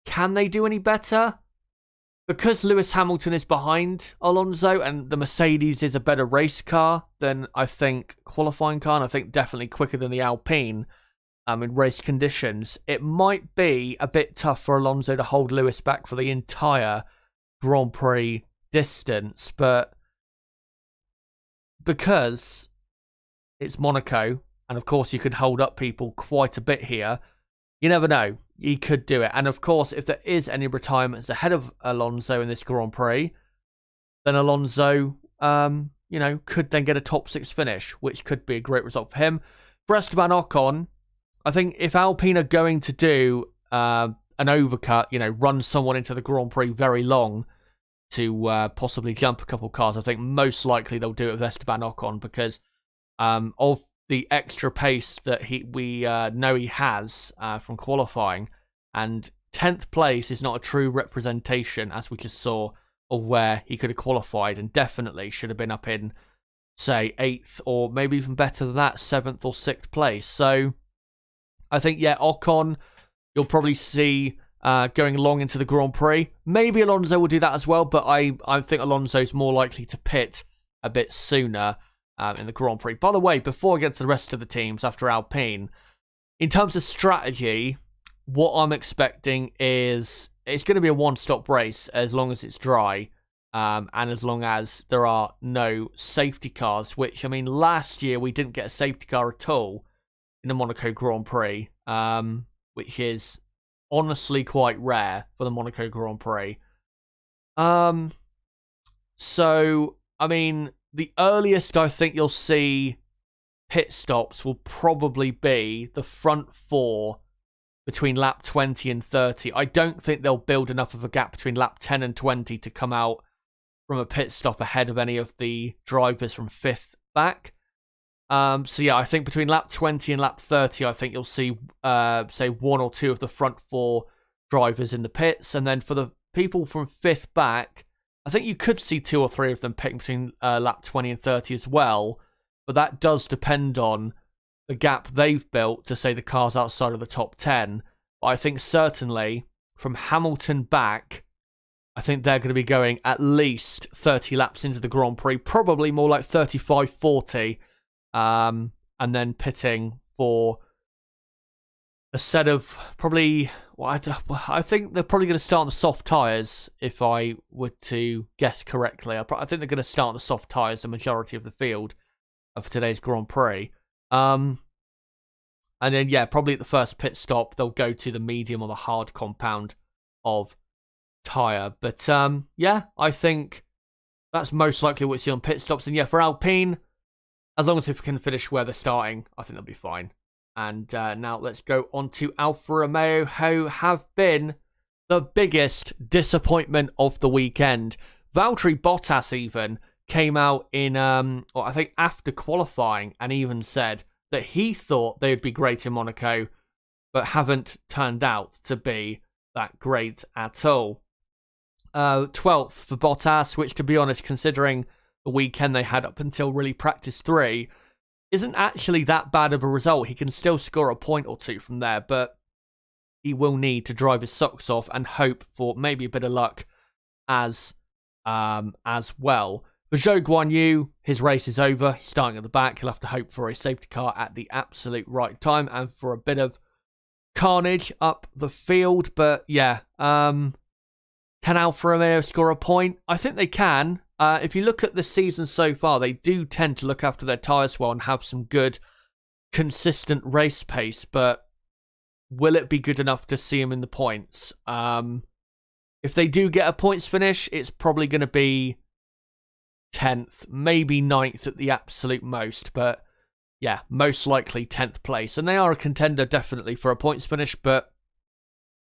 Can they do any better? Because Lewis Hamilton is behind Alonso and the Mercedes is a better race car than, I think, qualifying car, and I think definitely quicker than the Alpine in race conditions, it might be a bit tough for Alonso to hold Lewis back for the entire Grand Prix distance. But because it's Monaco, and of course you could hold up people quite a bit here, you never know. He could do it. And of course, if there is any retirements ahead of Alonso in this Grand Prix, then Alonso, could then get a top 6 finish, which could be a great result for him. For Esteban Ocon, I think if Alpine are going to do an overcut, run someone into the Grand Prix very long to possibly jump a couple cars, I think most likely they'll do it with Esteban Ocon because of the extra pace that we know he has from qualifying. And 10th place is not a true representation, as we just saw, of where he could have qualified, and definitely should have been up in, say, 8th, or maybe even better than that, 7th or 6th place. So I think, yeah, Ocon, you'll probably see going along into the Grand Prix. Maybe Alonso will do that as well, but I think Alonso's more likely to pit a bit sooner in the Grand Prix. By the way, before I get to the rest of the teams after Alpine, in terms of strategy, what I'm expecting is it's going to be a one-stop race as long as it's dry, and as long as there are no safety cars, which, I mean, last year we didn't get a safety car at all in the Monaco Grand Prix, which is honestly quite rare for the Monaco Grand Prix. So, I mean, the earliest I think you'll see pit stops will probably be the front four between lap 20 and 30. I don't think they'll build enough of a gap between lap 10 and 20 to come out from a pit stop ahead of any of the drivers from 5th back. So yeah, I think between lap 20 and lap 30, I think you'll see, say, 1 or 2 of the front 4 drivers in the pits. And then for the people from 5th back, I think you could see 2 or 3 of them pitting between lap 20 and 30 as well. But that does depend on the gap they've built to, say, the cars outside of the top 10. But I think certainly from Hamilton back, I think they're going to be going at least 30 laps into the Grand Prix, probably more like 35, 40, and then pitting for a set of probably, well, I think they're probably going to start on the soft tyres, if I were to guess correctly. I think they're going to start on the soft tyres, the majority of the field for today's Grand Prix. And then, yeah, probably at the first pit stop, they'll go to the medium or the hard compound of tyre. But, yeah, I think that's most likely what we see on pit stops. And, yeah, for Alpine, as long as we can finish where they're starting, I think they'll be fine. And now let's go on to Alfa Romeo, who have been the biggest disappointment of the weekend. Valtteri Bottas even came out in, I think after qualifying, and even said that he thought they would be great in Monaco, but haven't turned out to be that great at all. 12th for Bottas, which, to be honest, considering the weekend they had up until really practice 3, isn't actually that bad of a result. He can still score a point or 2 from there, but he will need to drive his socks off and hope for maybe a bit of luck as well. For Zhou Guanyu, his race is over. He's starting at the back. He'll have to hope for a safety car at the absolute right time and for a bit of carnage up the field. But yeah, can Alfa Romeo score a point? I think they can. If you look at the season so far, they do tend to look after their tyres well and have some good, consistent race pace. But will it be good enough to see them in the points? If they do get a points finish, it's probably going to be 10th, maybe 9th at the absolute most. But yeah, most likely 10th place. And they are a contender definitely for a points finish. But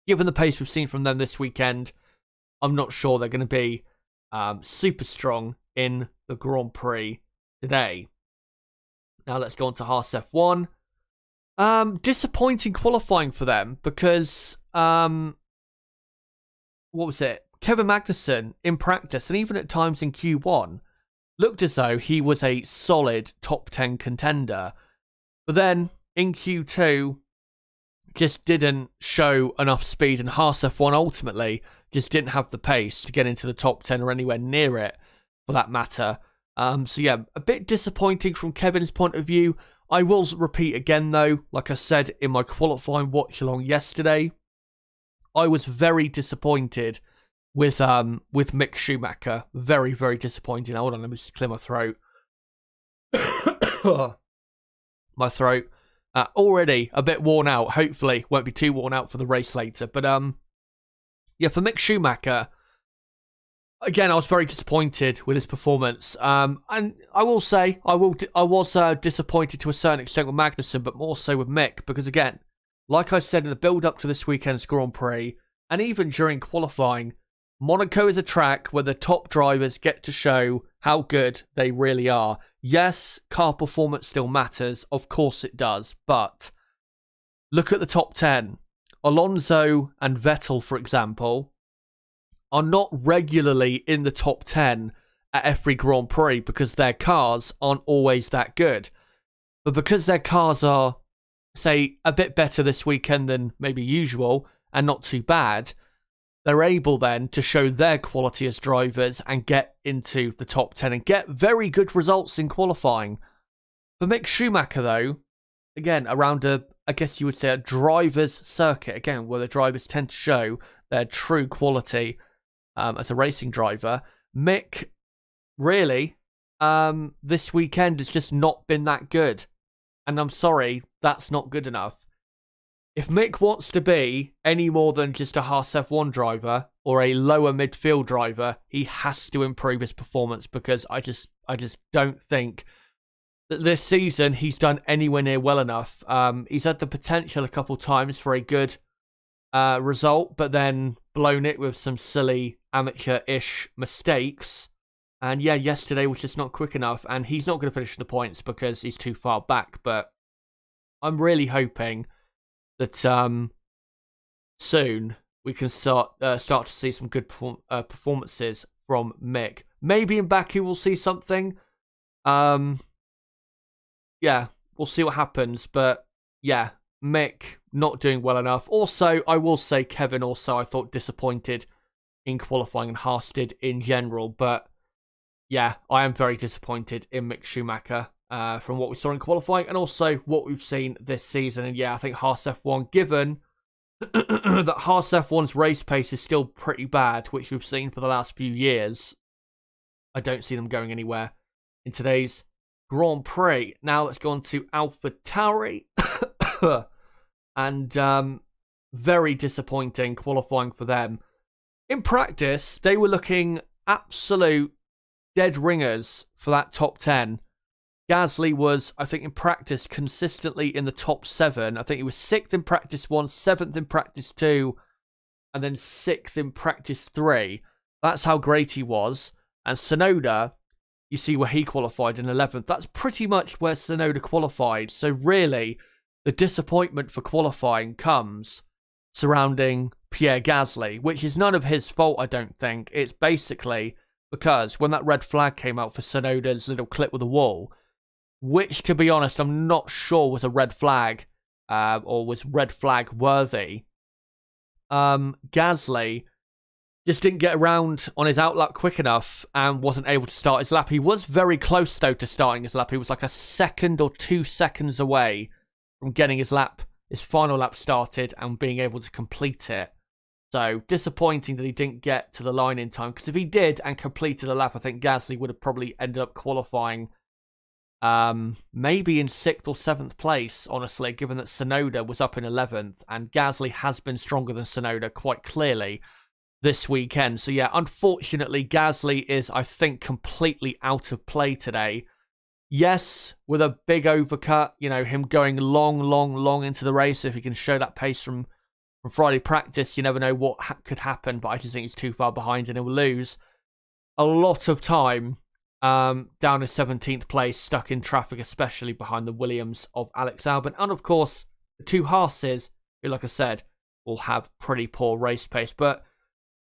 given the pace we've seen from them this weekend, I'm not sure they're going to be super strong in the Grand Prix today. Now let's go on to Haas F1. Disappointing qualifying for them because, what was it? Kevin Magnussen in practice and even at times in Q1 looked as though he was a solid top 10 contender. But then in Q2, just didn't show enough speed, and Haas F1 ultimately just didn't have the pace to get into the top 10 or anywhere near it, for that matter. So yeah, a bit disappointing from Kevin's point of view. I will repeat again though, like I said in my qualifying watch along yesterday, I was very disappointed with Mick Schumacher. Very, very disappointing. Hold on, let me just clear my throat. My throat. Already a bit worn out. Hopefully won't be too worn out for the race later. But yeah, for Mick Schumacher, again, I was very disappointed with his performance. And I will say, I was disappointed to a certain extent with Magnussen, but more so with Mick, because again, like I said in the build-up to this weekend's Grand Prix, and even during qualifying, Monaco is a track where the top drivers get to show how good they really are. Yes, car performance still matters. Of course it does. But look at the top 10. Alonso and Vettel, for example, are not regularly in the top 10 at every Grand Prix because their cars aren't always that good. But because their cars are, say, a bit better this weekend than maybe usual and not too bad, they're able then to show their quality as drivers and get into the top 10 and get very good results in qualifying. For Mick Schumacher, though, again, around I guess you would say a driver's circuit, again, where the drivers tend to show their true quality as a racing driver, Mick, really, this weekend has just not been that good. And I'm sorry, that's not good enough. if Mick wants to be any more than just a Haas F1 driver or a lower midfield driver, he has to improve his performance, because I just don't think that this season he's done anywhere near well enough. He's had the potential a couple times for a good result, but then blown it with some silly amateur-ish mistakes. And yeah, yesterday was just not quick enough, and he's not going to finish the points because he's too far back. But I'm really hoping that soon we can start to see some good performances from Mick. Maybe in Baku we'll see something. Yeah, we'll see what happens. But yeah, Mick not doing well enough. Also, I will say Kevin also, I thought, disappointed in qualifying, and Haas did in general. But yeah, I am very disappointed in Mick Schumacher from what we saw in qualifying and also what we've seen this season. And yeah, I think Haas F1, given that Haas F1's race pace is still pretty bad, which we've seen for the last few years, I don't see them going anywhere in today's Grand Prix. Now let's go on to AlphaTauri. And very disappointing qualifying for them. In practice, they were looking absolute dead ringers for that top 10. Gasly was, I think, in practice consistently in the top 7. I think he was 6th in practice 1, 7th in practice 2, and then 6th in practice 3. That's how great he was. And Tsunoda, you see where he qualified in 11th. That's pretty much where Tsunoda qualified. So really, the disappointment for qualifying comes surrounding Pierre Gasly, which is none of his fault, I don't think. It's basically because when that red flag came out for Tsunoda's little clip with the wall, which, to be honest, I'm not sure was a red flag or was red flag worthy, Gasly just didn't get around on his outlap quick enough and wasn't able to start his lap. He was very close, though, to starting his lap. He was like a second or 2 seconds away from getting his final lap started and being able to complete it. So, disappointing that he didn't get to the line in time, because if he did and completed a lap, I think Gasly would have probably ended up qualifying maybe in 6th or 7th place, honestly, given that Tsunoda was up in 11th, and Gasly has been stronger than Tsunoda quite clearly this weekend. So yeah, unfortunately, Gasly is, I think, completely out of play today. Yes, with a big overcut, him going long into the race. If he can show that pace from Friday practice, you never know what could happen, but I just think he's too far behind and he'll lose a lot of time down in 17th place, stuck in traffic, especially behind the Williams of Alex Albon. And of course, the two Haases, who, like I said, will have pretty poor race pace. But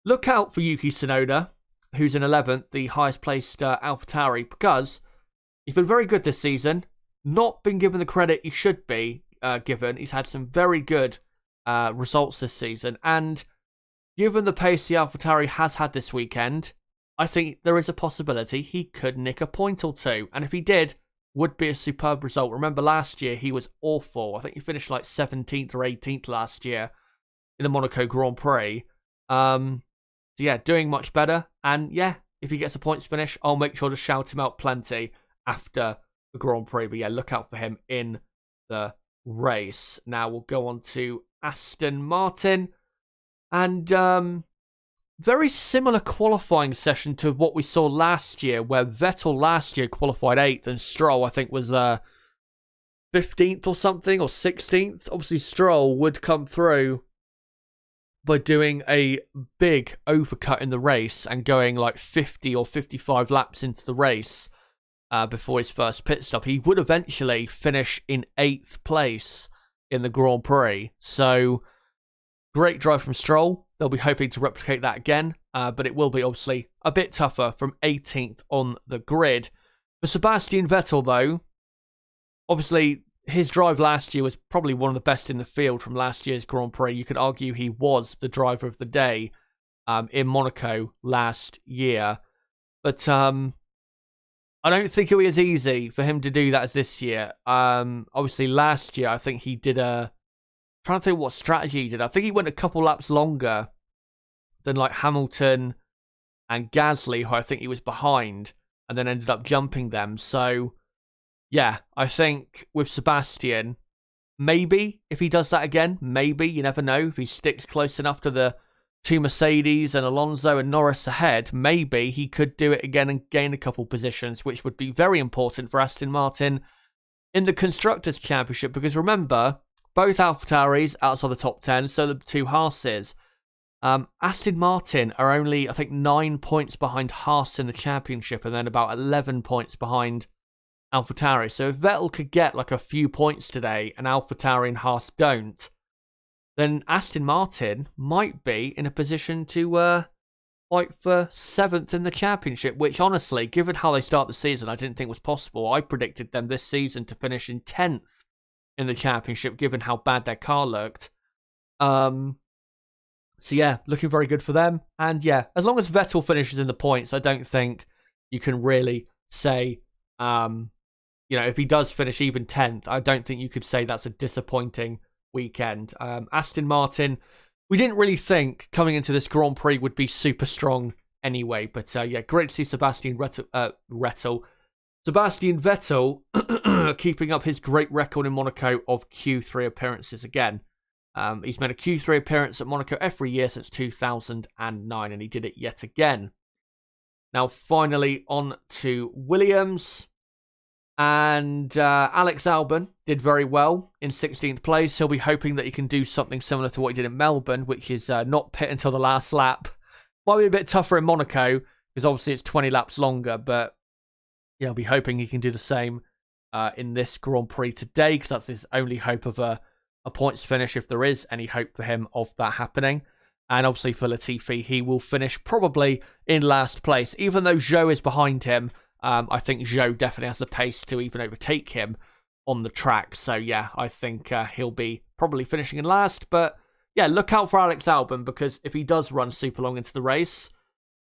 look out for Yuki Tsunoda, who's in 11th, the highest placed AlphaTauri, because he's been very good this season. Not been given the credit he should be given. He's had some very good results this season. And given the pace the AlphaTauri has had this weekend, I think there is a possibility he could nick a point or two. And if he did, would be a superb result. Remember last year, he was awful. I think he finished like 17th or 18th last year in the Monaco Grand Prix. So yeah, doing much better. And yeah, if he gets a points finish, I'll make sure to shout him out plenty after the Grand Prix. But yeah, look out for him in the race. Now we'll go on to Aston Martin. And very similar qualifying session to what we saw last year, where Vettel last year qualified 8th and Stroll, I think, was 15th or something, or 16th. Obviously, Stroll would come through by doing a big overcut in the race and going like 50 or 55 laps into the race before his first pit stop. He would eventually finish in 8th place in the Grand Prix. So, great drive from Stroll. They'll be hoping to replicate that again, but it will be obviously a bit tougher from 18th on the grid. For Sebastian Vettel, though, obviously his drive last year was probably one of the best in the field from last year's Grand Prix. You could argue he was the driver of the day in Monaco last year. But I don't think it was as easy for him to do that as this year. Obviously, last year, I think he did trying to think what strategy he did. I think he went a couple laps longer than like Hamilton and Gasly, who I think he was behind, and then ended up jumping them. So, yeah, I think with Sebastian, maybe if he does that again, maybe, you never know, if he sticks close enough to the two Mercedes and Alonso and Norris ahead, maybe he could do it again and gain a couple positions, which would be very important for Aston Martin in the Constructors' Championship, because remember, both AlphaTauris outside the top 10, so the two Haases. Aston Martin are only, I think, 9 points behind Haas in the championship, and then about 11 points behind AlphaTauri. So if Vettel could get like a few points today and AlphaTauri and Haas don't, then Aston Martin might be in a position to fight for 7th in the championship, which honestly, given how they start the season, I didn't think was possible. I predicted them this season to finish in 10th in the championship, given how bad their car looked. So yeah, looking very good for them. And yeah, as long as Vettel finishes in the points, I don't think you can really say, if he does finish even 10th, I don't think you could say that's a disappointing weekend. Aston Martin, we didn't really think coming into this Grand Prix would be super strong anyway. But yeah, great to see Sebastian Vettel keeping up his great record in Monaco of Q3 appearances again. He's made a Q3 appearance at Monaco every year since 2009, and he did it yet again. Now, finally, on to Williams. And Alex Albon did very well in 16th place. He'll be hoping that he can do something similar to what he did in Melbourne, which is not pit until the last lap. Might be a bit tougher in Monaco, because obviously it's 20 laps longer, but yeah, I'll be hoping he can do the same in this Grand Prix today, because that's his only hope of a points finish, if there is any hope for him of that happening. And obviously for Latifi, he will finish probably in last place, even though Zhou is behind him. I think Zhou definitely has the pace to even overtake him on the track. So yeah, I think he'll be probably finishing in last. But yeah, look out for Alex Albon, because if he does run super long into the race,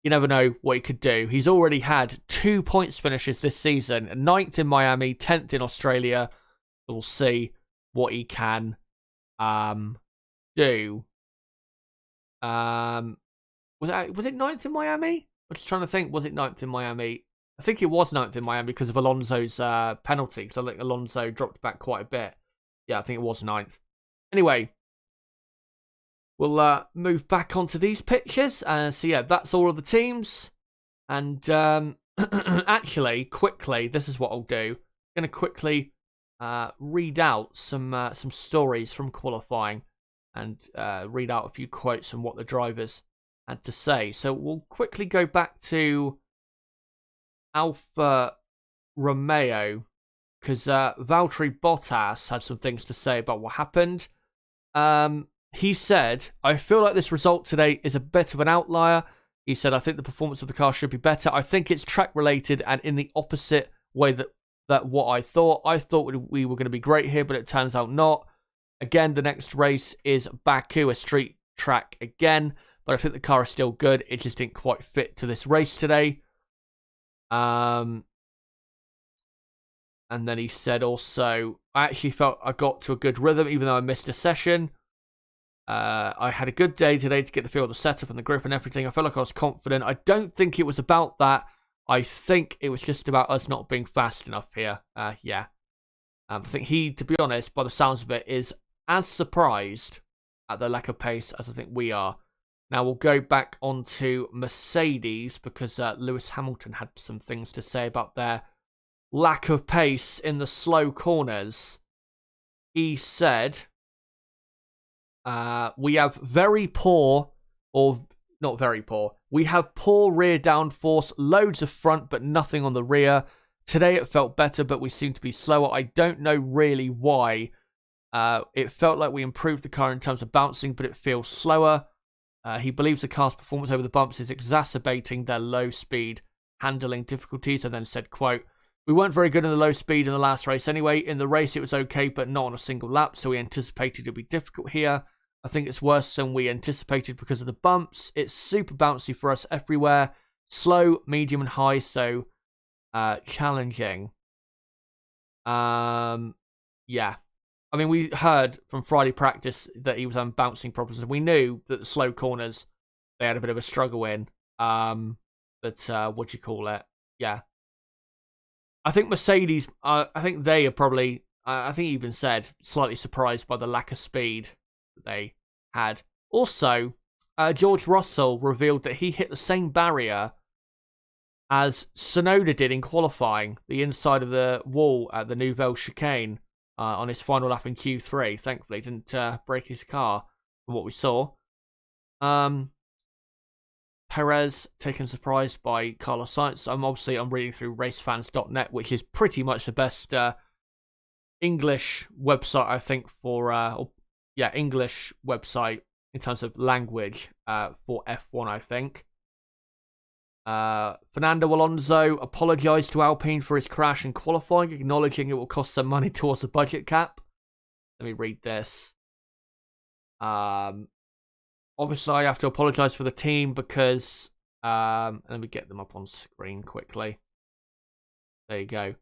you never know what he could do. He's already had 2 points finishes this season, 9th in Miami, 10th in Australia. We'll see what he can do. Was it 9th in Miami? I'm just trying to think. Was it 9th in Miami? I think it was 9th in Miami because of Alonso's penalty. So I think Alonso dropped back quite a bit. Yeah, I think it was 9th. Anyway, we'll move back onto these pictures. So yeah, that's all of the teams. And actually, quickly, this is what I'll do. I'm going to quickly read out some stories from qualifying and read out a few quotes on what the drivers had to say. So we'll quickly go back to Alfa Romeo, because Valtteri Bottas had some things to say about what happened. He said, "I feel like this result today is a bit of an outlier." He said, "I think the performance of the car should be better. I think it's track related and in the opposite way that what I thought. I thought we were going to be great here, but it turns out not. Again, the next race is Baku, a street track again, but I think the car is still good. It just didn't quite fit to this race today." And then he said also, "I actually felt I got to a good rhythm, even though I missed a session. I had a good day today to get the feel of the setup and the grip and everything. I felt like I was confident. I don't think it was about that. I think it was just about us not being fast enough here." Yeah. I think he, to be honest, by the sounds of it, is as surprised at the lack of pace as I think we are. Now we'll go back onto Mercedes, because Lewis Hamilton had some things to say about their lack of pace in the slow corners. He said, "We have very poor, or not very poor, we have poor rear downforce, loads of front but nothing on the rear. Today it felt better, but we seem to be slower. I don't know really why. It felt like we improved the car in terms of bouncing, but it feels slower." He believes the car's performance over the bumps is exacerbating their low speed handling difficulties, and then said, quote, "We weren't very good in the low speed in the last race anyway. In the race it was okay, but not on a single lap, so we anticipated it would be difficult here. I think it's worse than we anticipated because of the bumps. It's super bouncy for us everywhere. Slow, medium, and high, so challenging." Yeah. I mean, we heard from Friday practice that he was having bouncing problems, and we knew that the slow corners they had a bit of a struggle in. But what do you call it? Yeah. I think Mercedes, I think they are probably I think he even said slightly surprised by the lack of speed that they had. Also, George Russell revealed that he hit the same barrier as Tsunoda did in qualifying, the inside of the wall at the Nouvelle Chicane on his final lap in Q3. Thankfully, he didn't break his car from what we saw. Perez taken surprised by Carlos Sainz. I'm reading through racefans.net, which is pretty much the best English website, I think, for English website in terms of language for F1, I think. Fernando Alonso apologized to Alpine for his crash in qualifying, acknowledging it will cost some money towards the budget cap. Let me read this. Obviously, I have to apologize for the team because let me get them up on screen quickly. There you go.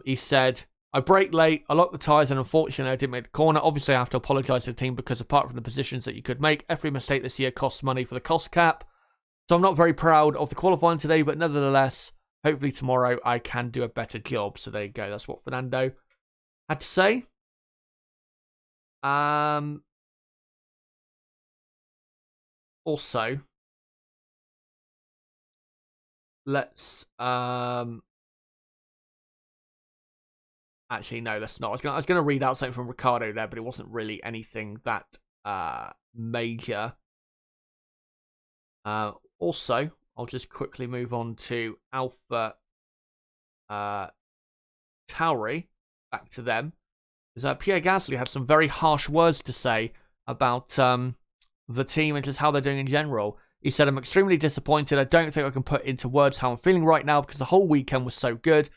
He said, I braked late, I locked the tyres, and unfortunately I didn't make the corner. Obviously, I have to apologise to the team because apart from the positions that you could make, every mistake this year costs money for the cost cap. So I'm not very proud of the qualifying today, but nevertheless, hopefully tomorrow I can do a better job. So there you go. That's what Fernando had to say. Also, let's actually, no, let's not. I was going to read out something from Ricardo there, but it wasn't really anything that major. Also, I'll just quickly move on to Alpha Tauri. Back to them. Because Pierre Gasly had some very harsh words to say about the team and just how they're doing in general. He said, I'm extremely disappointed. I don't think I can put into words how I'm feeling right now because the whole weekend was so good.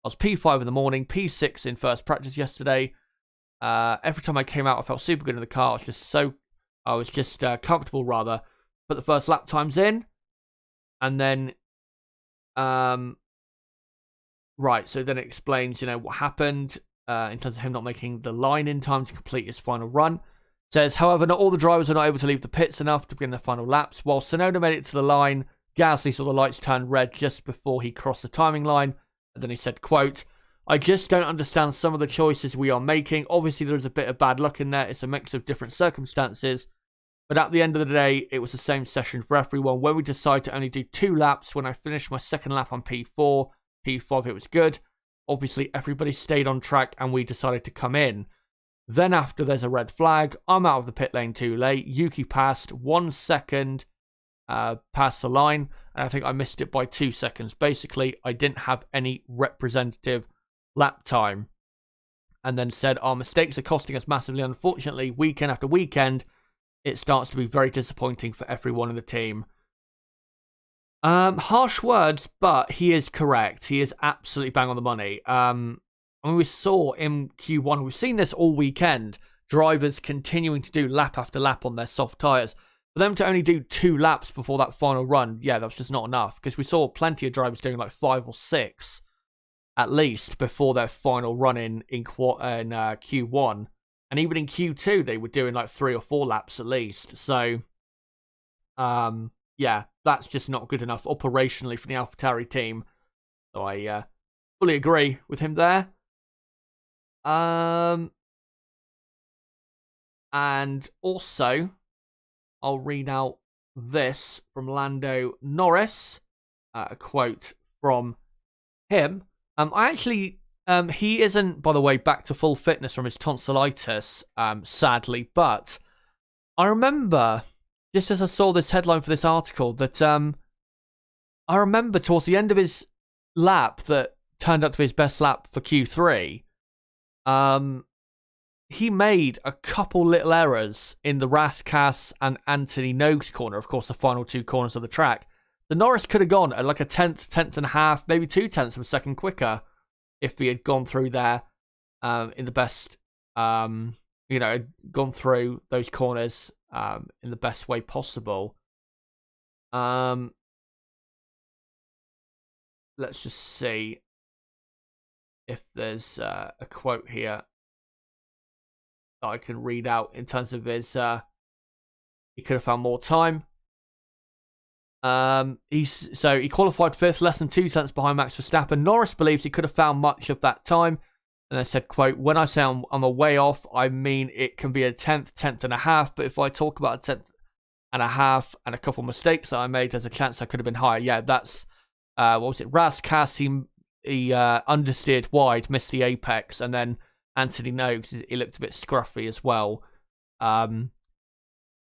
I was P5 in the morning, P6 in first practice yesterday. Every time I came out, I felt super good in the car. I was just comfortable, rather. Put the first lap times in. And then, right, so then it explains, what happened in terms of him not making the line in time to complete his final run. Says, however, not all the drivers are not able to leave the pits enough to begin their final laps. While Tsunoda made it to the line, Gasly saw the lights turn red just before he crossed the timing line. And then he said, quote, I just don't understand some of the choices we are making. Obviously, there's a bit of bad luck in there. It's a mix of different circumstances. But at the end of the day, it was the same session for everyone. When we decided to only do 2 laps, when I finished my second lap on P4, P5, it was good. Obviously, everybody stayed on track and we decided to come in. Then after there's a red flag, I'm out of the pit lane too late. Yuki passed 1 second past the line, and I think I missed it by 2 seconds. Basically, I didn't have any representative lap time. And then said, our mistakes are costing us massively. Unfortunately, weekend after weekend, it starts to be very disappointing for everyone in the team. Harsh words, but he is correct. He is absolutely bang on the money. We saw in Q1, we've seen this all weekend, drivers continuing to do lap after lap on their soft tyres. For them to only do 2 laps before that final run, yeah, that's just not enough. Because we saw plenty of drivers doing like 5 or 6, at least, before their final run in Q1. And even in Q2, they were doing like 3 or 4 laps at least. So, yeah, that's just not good enough operationally for the AlphaTauri team. So I fully agree with him there. And also, I'll read out this from Lando Norris, a quote from him. He isn't, by the way, back to full fitness from his tonsillitis, sadly, but I remember, just as I saw this headline for this article, that I remember towards the end of his lap that turned out to be his best lap for Q3, he made a couple little errors in the Rascasse and Anthony Nogues corner, of course, the final 2 corners of the track. The Norris could have gone at like a tenth and a half, maybe 2 tenths of a second quicker if he had gone through there in the best, gone through those corners in the best way possible. Let's just see if there's a quote here that I can read out in terms of his, he could have found more time. He qualified 5th, less than 2 tenths behind Max Verstappen. Norris believes he could have found much of that time. And I said, quote, when I say I'm a way off, I mean it can be a tenth and a half. But if I talk about a tenth and a half and a couple of mistakes that I made, there's a chance I could have been higher. Yeah, that's, what was it? Rascass, he understeered wide, missed the apex. And then Anthony Noakes, he looked a bit scruffy as well. Yeah,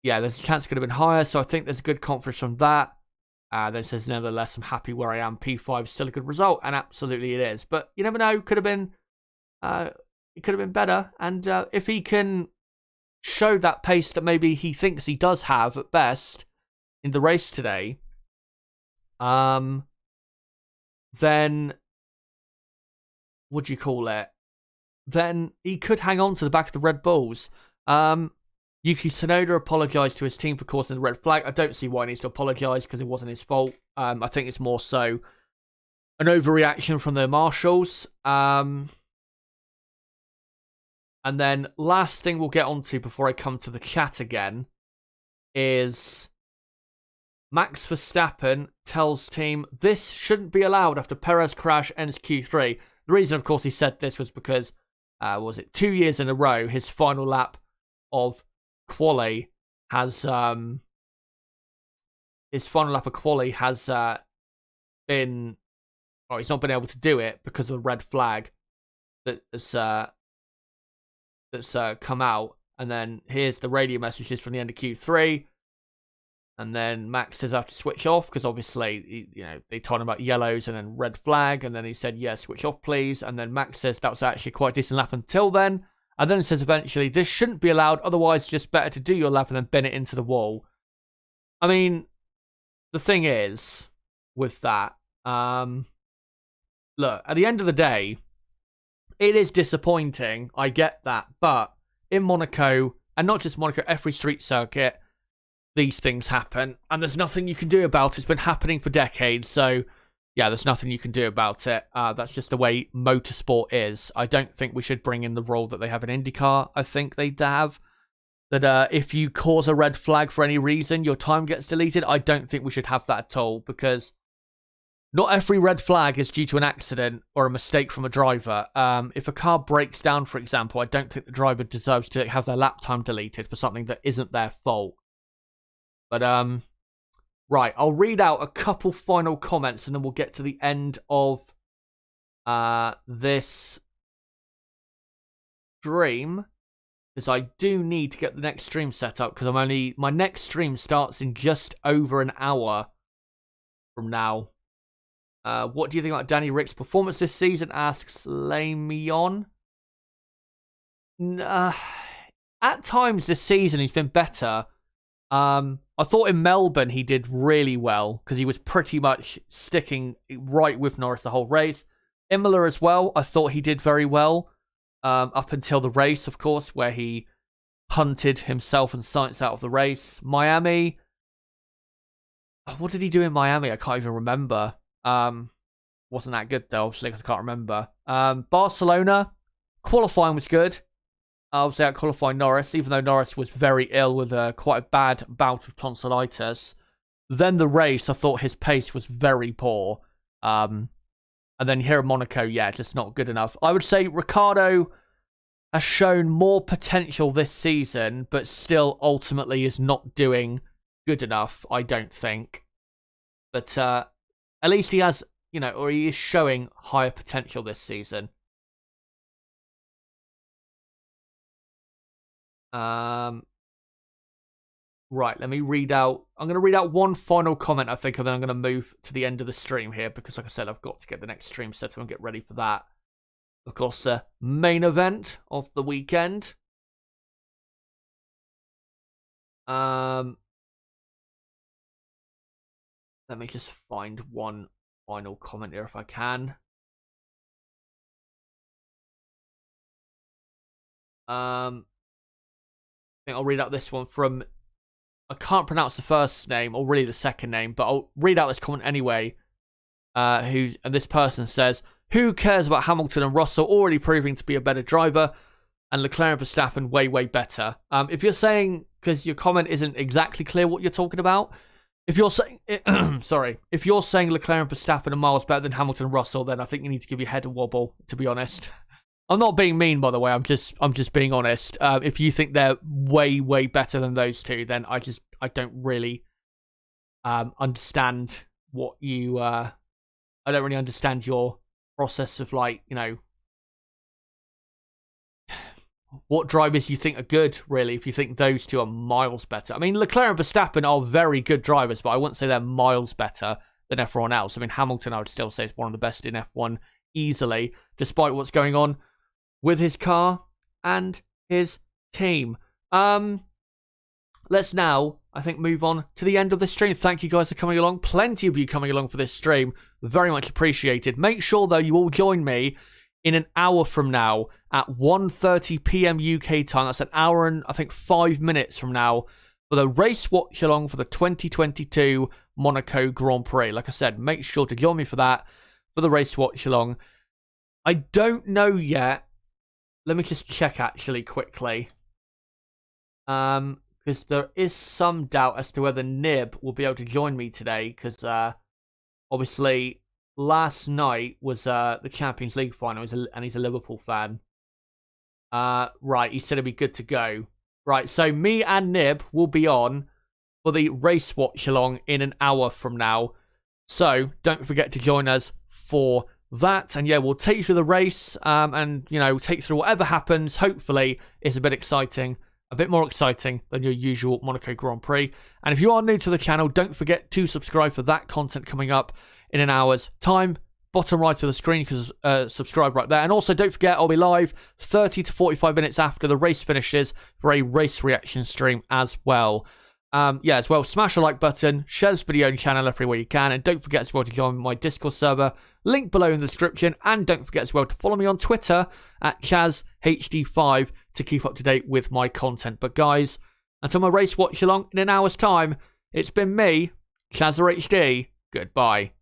there's a chance it could have been higher. So I think there's a good confidence from that. Then it says, nevertheless, I'm happy where I am. P5 is still a good result. And absolutely it is. But you never know. Could have been... it could have been better, and if he can show that pace that maybe he thinks he does have at best in the race today, then what do you call it? Then he could hang on to the back of the Red Bulls. Yuki Tsunoda apologised to his team for causing the red flag. I don't see why he needs to apologise because it wasn't his fault. I think it's more so an overreaction from the marshals. And then last thing we'll get onto before I come to the chat again is Max Verstappen tells team this shouldn't be allowed after Perez crash ends Q3. The reason, of course, he said this was because, 2 years in a row, his final lap of quali has, been, he's not been able to do it because of a red flag that's come out. And then here's the radio messages from the end of Q3. And then Max says I have to switch off because obviously, they told him about yellows and then red flag. And then he said, yeah, switch off, please. And then Max says that was actually quite a decent lap until then. And then it says eventually, this shouldn't be allowed. Otherwise, just better to do your lap and then bin it into the wall. I mean, the thing is with that, look, at the end of the day, it is disappointing. I get that. But in Monaco, and not just Monaco, every street circuit, these things happen. And there's nothing you can do about it. It's been happening for decades. So, yeah, there's nothing you can do about it. That's just the way motorsport is. I don't think we should bring in the rule that they have in IndyCar. I think they have. That if you cause a red flag for any reason, your time gets deleted. I don't think we should have that at all. Because not every red flag is due to an accident or a mistake from a driver. If a car breaks down, for example, I don't think the driver deserves to have their lap time deleted for something that isn't their fault. But, right, I'll read out a couple final comments and then we'll get to the end of this stream. Because I do need to get the next stream set up because my next stream starts in just over an hour from now. What do you think about Danny Rick's performance this season? Asks Lamion. At times this season he's been better. I thought in Melbourne he did really well because he was pretty much sticking right with Norris the whole race. Imola as well, I thought he did very well up until the race, of course, where he punted himself and Sainz out of the race. Miami, what did he do in Miami? I can't even remember. Wasn't that good though, obviously, because I can't remember. Barcelona, qualifying was good. I was out qualifying Norris, even though Norris was very ill with quite a bad bout of tonsillitis. Then the race, I thought his pace was very poor. And then here at Monaco, yeah, just not good enough. I would say Ricciardo has shown more potential this season, but still ultimately is not doing good enough, I don't think. But at least he has, or he is showing higher potential this season. Right, let me read out. I'm going to read out one final comment, I think, and then I'm going to move to the end of the stream here because, like I said, I've got to get the next stream set up and get ready for that. Of course, the main event of the weekend. Let me just find one final comment here if I can. I think I'll read out this one from... I can't pronounce the first name, or really the second name, but I'll read out this comment anyway. And this person says, who cares about Hamilton and Russell already proving to be a better driver, and Leclerc and Verstappen way, way better? If you're saying, because your comment isn't exactly clear what you're talking about, if you're saying, if you're saying Leclerc and Verstappen are miles better than Hamilton and Russell, then I think you need to give your head a wobble, to be honest. I'm not being mean, by the way. I'm just being honest. If you think they're way better than those two, then I don't really understand what you. I don't really understand your process of, like, you know, what drivers you think are good, really, if you think those two are miles better. I mean, Leclerc and Verstappen are very good drivers, but I wouldn't say they're miles better than everyone else. I mean, Hamilton, I would still say, is one of the best in F1 easily, despite what's going on with his car and his team. Let's now, I think, move on to the end of this stream. Thank you guys for coming along. Plenty of you coming along for this stream. Very much appreciated. Make sure, though, you all join me in an hour from now at 1:30 p.m. UK time. That's an hour and, I think, 5 minutes from now for the race watch along for the 2022 Monaco Grand Prix. Like I said, make sure to join me for that, for the race watch along. I don't know yet. Let me just check, actually, quickly. Because there is some doubt as to whether Nib will be able to join me today, because obviously last night was the Champions League final, and he's a Liverpool fan. Right, he said it'd be good to go. Right, so me and Nib will be on for the race watch along in an hour from now. So don't forget to join us for that. And yeah, we'll take you through the race, and, you know, take you through whatever happens. Hopefully it's a bit exciting. A bit more exciting than your usual Monaco Grand Prix. And if you are new to the channel, don't forget to subscribe for that content coming up in an hour's time. Bottom right of the screen, you can subscribe right there. And also, don't forget, I'll be live 30 to 45 minutes after the race finishes for a race reaction stream as well. Yeah, as well, smash the like button, share this video and channel everywhere you can, and don't forget as well to join my Discord server, link below in the description, and don't forget as well to follow me on Twitter at ChazHD5 to keep up to date with my content. But guys, until my race watch along in an hour's time, it's been me, ChazHD. Goodbye.